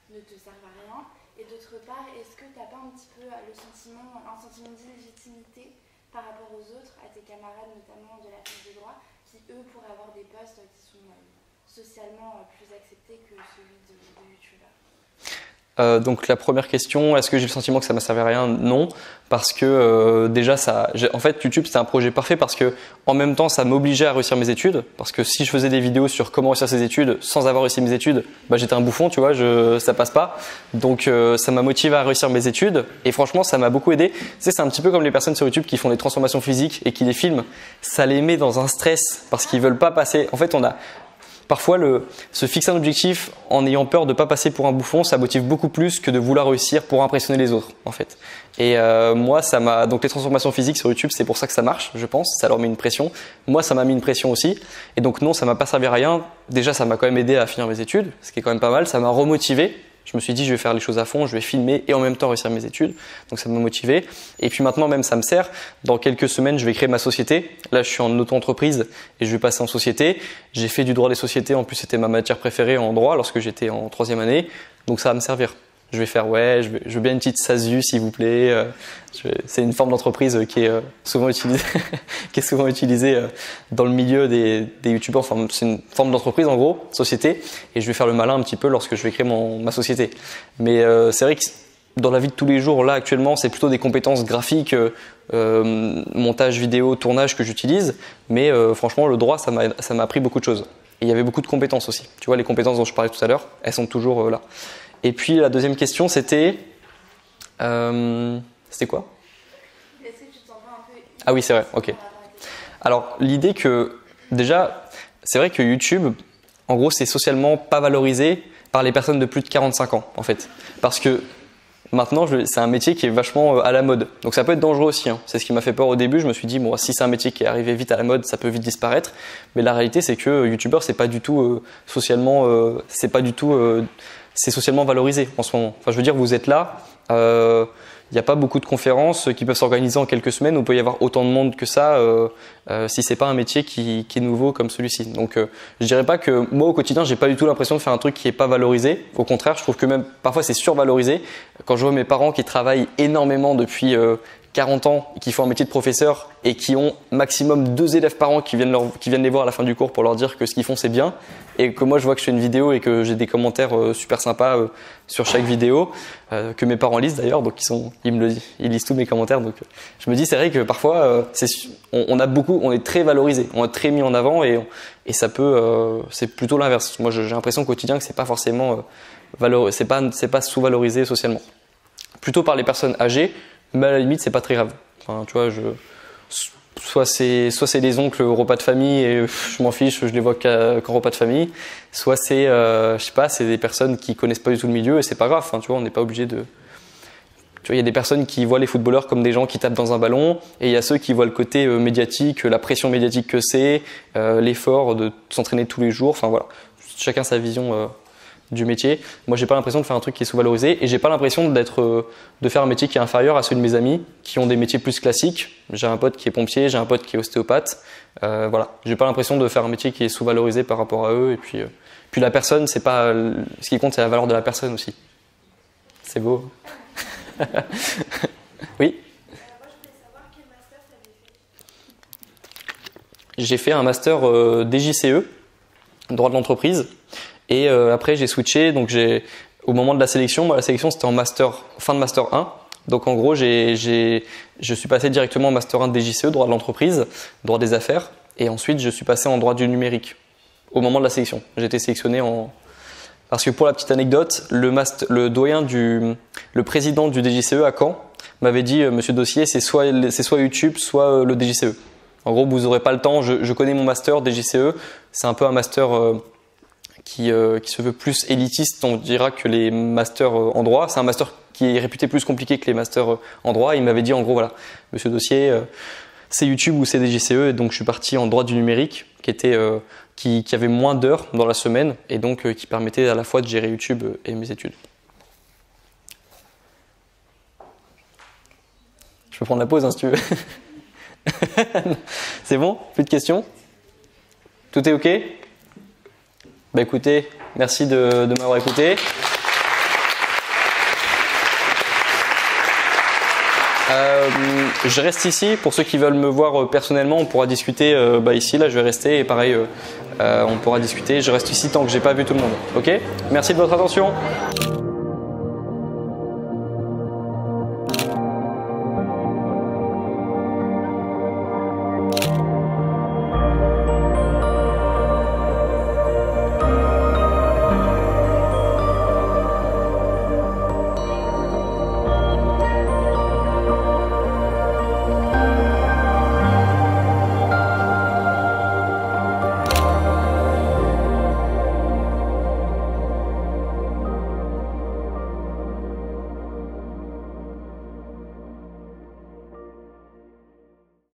ne te servent à rien? Et d'autre part, est-ce que tu n'as pas un petit peu un sentiment d'illégitimité par rapport aux autres, à tes camarades notamment de la fac de droit, qui eux pourraient avoir des postes qui sont socialement plus acceptés que celui de youtubeur? Donc la première question, est-ce que j'ai le sentiment que ça m'a servi à rien? Non, parce que déjà en fait YouTube c'était un projet parfait parce que en même temps ça m'obligeait à réussir mes études, parce que si je faisais des vidéos sur comment réussir ses études sans avoir réussi mes études, j'étais un bouffon, tu vois, ça passe pas. Donc ça m'a motivé à réussir mes études et franchement ça m'a beaucoup aidé. Tu sais, c'est un petit peu comme les personnes sur YouTube qui font des transformations physiques et qui les filment, ça les met dans un stress parce qu'ils veulent pas passer. En fait parfois, se fixer un objectif en ayant peur de ne pas passer pour un bouffon, ça motive beaucoup plus que de vouloir réussir pour impressionner les autres, en fait. Et moi, donc les transformations physiques sur YouTube, c'est pour ça que ça marche, je pense. Ça leur met une pression. Moi, ça m'a mis une pression aussi. Et donc non, ça m'a pas servi à rien. Déjà, ça m'a quand même aidé à finir mes études, ce qui est quand même pas mal. Ça m'a remotivé. Je me suis dit, je vais faire les choses à fond, je vais filmer et en même temps réussir mes études. Donc ça m'a motivé. Et puis maintenant même, ça me sert. Dans quelques semaines, je vais créer ma société. Là, je suis en auto-entreprise et je vais passer en société. J'ai fait du droit des sociétés. En plus, c'était ma matière préférée en droit lorsque j'étais en 3e année. Donc ça va me servir. Je vais faire, je veux bien une petite SASU, s'il vous plaît. C'est une forme d'entreprise qui est souvent utilisée, dans le milieu des youtubeurs. Enfin, c'est une forme d'entreprise, en gros, société. Et je vais faire le malin un petit peu lorsque je vais créer ma société. Mais c'est vrai que dans la vie de tous les jours, là, actuellement, c'est plutôt des compétences graphiques, montage vidéo, tournage que j'utilise. Mais franchement, le droit, ça m'a appris beaucoup de choses. Et il y avait beaucoup de compétences aussi. Tu vois, les compétences dont je parlais tout à l'heure, elles sont toujours là. Et puis la deuxième question, c'était quoi? Est-ce que tu te sens pas un Ah oui, c'est vrai, ok. Alors, l'idée que, déjà, c'est vrai que YouTube, en gros, c'est socialement pas valorisé par les personnes de plus de 45 ans, en fait. Parce que maintenant, c'est un métier qui est vachement à la mode. Donc ça peut être dangereux aussi, hein. C'est ce qui m'a fait peur au début. Je me suis dit, bon, si c'est un métier qui est arrivé vite à la mode, ça peut vite disparaître. Mais la réalité, c'est que YouTubeur, c'est pas du tout socialement, c'est socialement valorisé en ce moment. Enfin, je veux dire, vous êtes là. Il n'y a pas beaucoup de conférences qui peuvent s'organiser en quelques semaines où il peut y avoir autant de monde que ça si c'est pas un métier qui est nouveau comme celui-ci. Donc je dirais pas que moi au quotidien j'ai pas du tout l'impression de faire un truc qui est pas valorisé. Au contraire, je trouve que même parfois c'est survalorisé. Quand je vois mes parents qui travaillent énormément depuis 40 ans, qui font un métier de professeur et qui ont maximum 2 élèves par an qui viennent les voir à la fin du cours pour leur dire que ce qu'ils font c'est bien, et que moi je vois que je fais une vidéo et que j'ai des commentaires super sympas sur chaque vidéo, que mes parents lisent d'ailleurs, donc ils lisent tous mes commentaires, donc je me dis c'est vrai que parfois on est très valorisé, on est très mis en avant et ça peut c'est plutôt l'inverse. Moi j'ai l'impression au quotidien que c'est pas forcément c'est pas sous-valorisé socialement. Plutôt par les personnes âgées, mais à la limite c'est pas très grave. Enfin, tu vois, soit c'est des oncles au repas de famille et je m'en fiche, je les vois qu'en repas de famille, soit c'est je sais pas, c'est des personnes qui connaissent pas du tout le milieu et c'est pas grave. Enfin, tu vois, on n'est pas obligé de. Tu vois, il y a des personnes qui voient les footballeurs comme des gens qui tapent dans un ballon, et il y a ceux qui voient le côté médiatique, la pression médiatique que c'est, l'effort de s'entraîner tous les jours. Enfin voilà, chacun sa vision du métier. Moi, j'ai pas l'impression de faire un truc qui est sous-valorisé, et j'ai pas l'impression de faire un métier qui est inférieur à ceux de mes amis qui ont des métiers plus classiques. J'ai un pote qui est pompier, j'ai un pote qui est ostéopathe. Voilà, j'ai pas l'impression de faire un métier qui est sous-valorisé par rapport à eux. Et puis la personne, c'est pas ce qui compte, c'est la valeur de la personne aussi. C'est beau. Oui. Moi, je voulais savoir quel master tu avais fait. J'ai fait un master DJCE, droit de l'entreprise, et après j'ai switché. Donc au moment de la sélection, la sélection c'était en fin de master 1. Donc en gros, je suis passé directement en master 1 de DJCE, droit de l'entreprise, droit des affaires, et ensuite je suis passé en droit du numérique. Au moment de la sélection, j'ai été sélectionné parce que pour la petite anecdote, le président du DJCE à Caen m'avait dit, Monsieur Dossier, c'est soit YouTube, soit le DJCE. En gros, vous n'aurez pas le temps. Je connais mon master DJCE. C'est un peu un master qui se veut plus élitiste, on dira, que les masters en droit. C'est un master qui est réputé plus compliqué que les masters en droit. Il m'avait dit en gros, voilà, Monsieur Dossier, c'est YouTube ou c'est DJCE. Et donc je suis parti en droit du numérique, qui avait moins d'heures dans la semaine et donc qui permettait à la fois de gérer YouTube et mes études. Je peux prendre la pause, hein, si tu veux. C'est bon? Plus de questions? Tout est OK? Bah écoutez, merci de m'avoir écouté. Je reste ici. Pour ceux qui veulent me voir personnellement, on pourra discuter ici. Là, je vais rester et pareil, on pourra discuter. Je reste ici tant que j'ai pas vu tout le monde. OK? Merci de votre attention.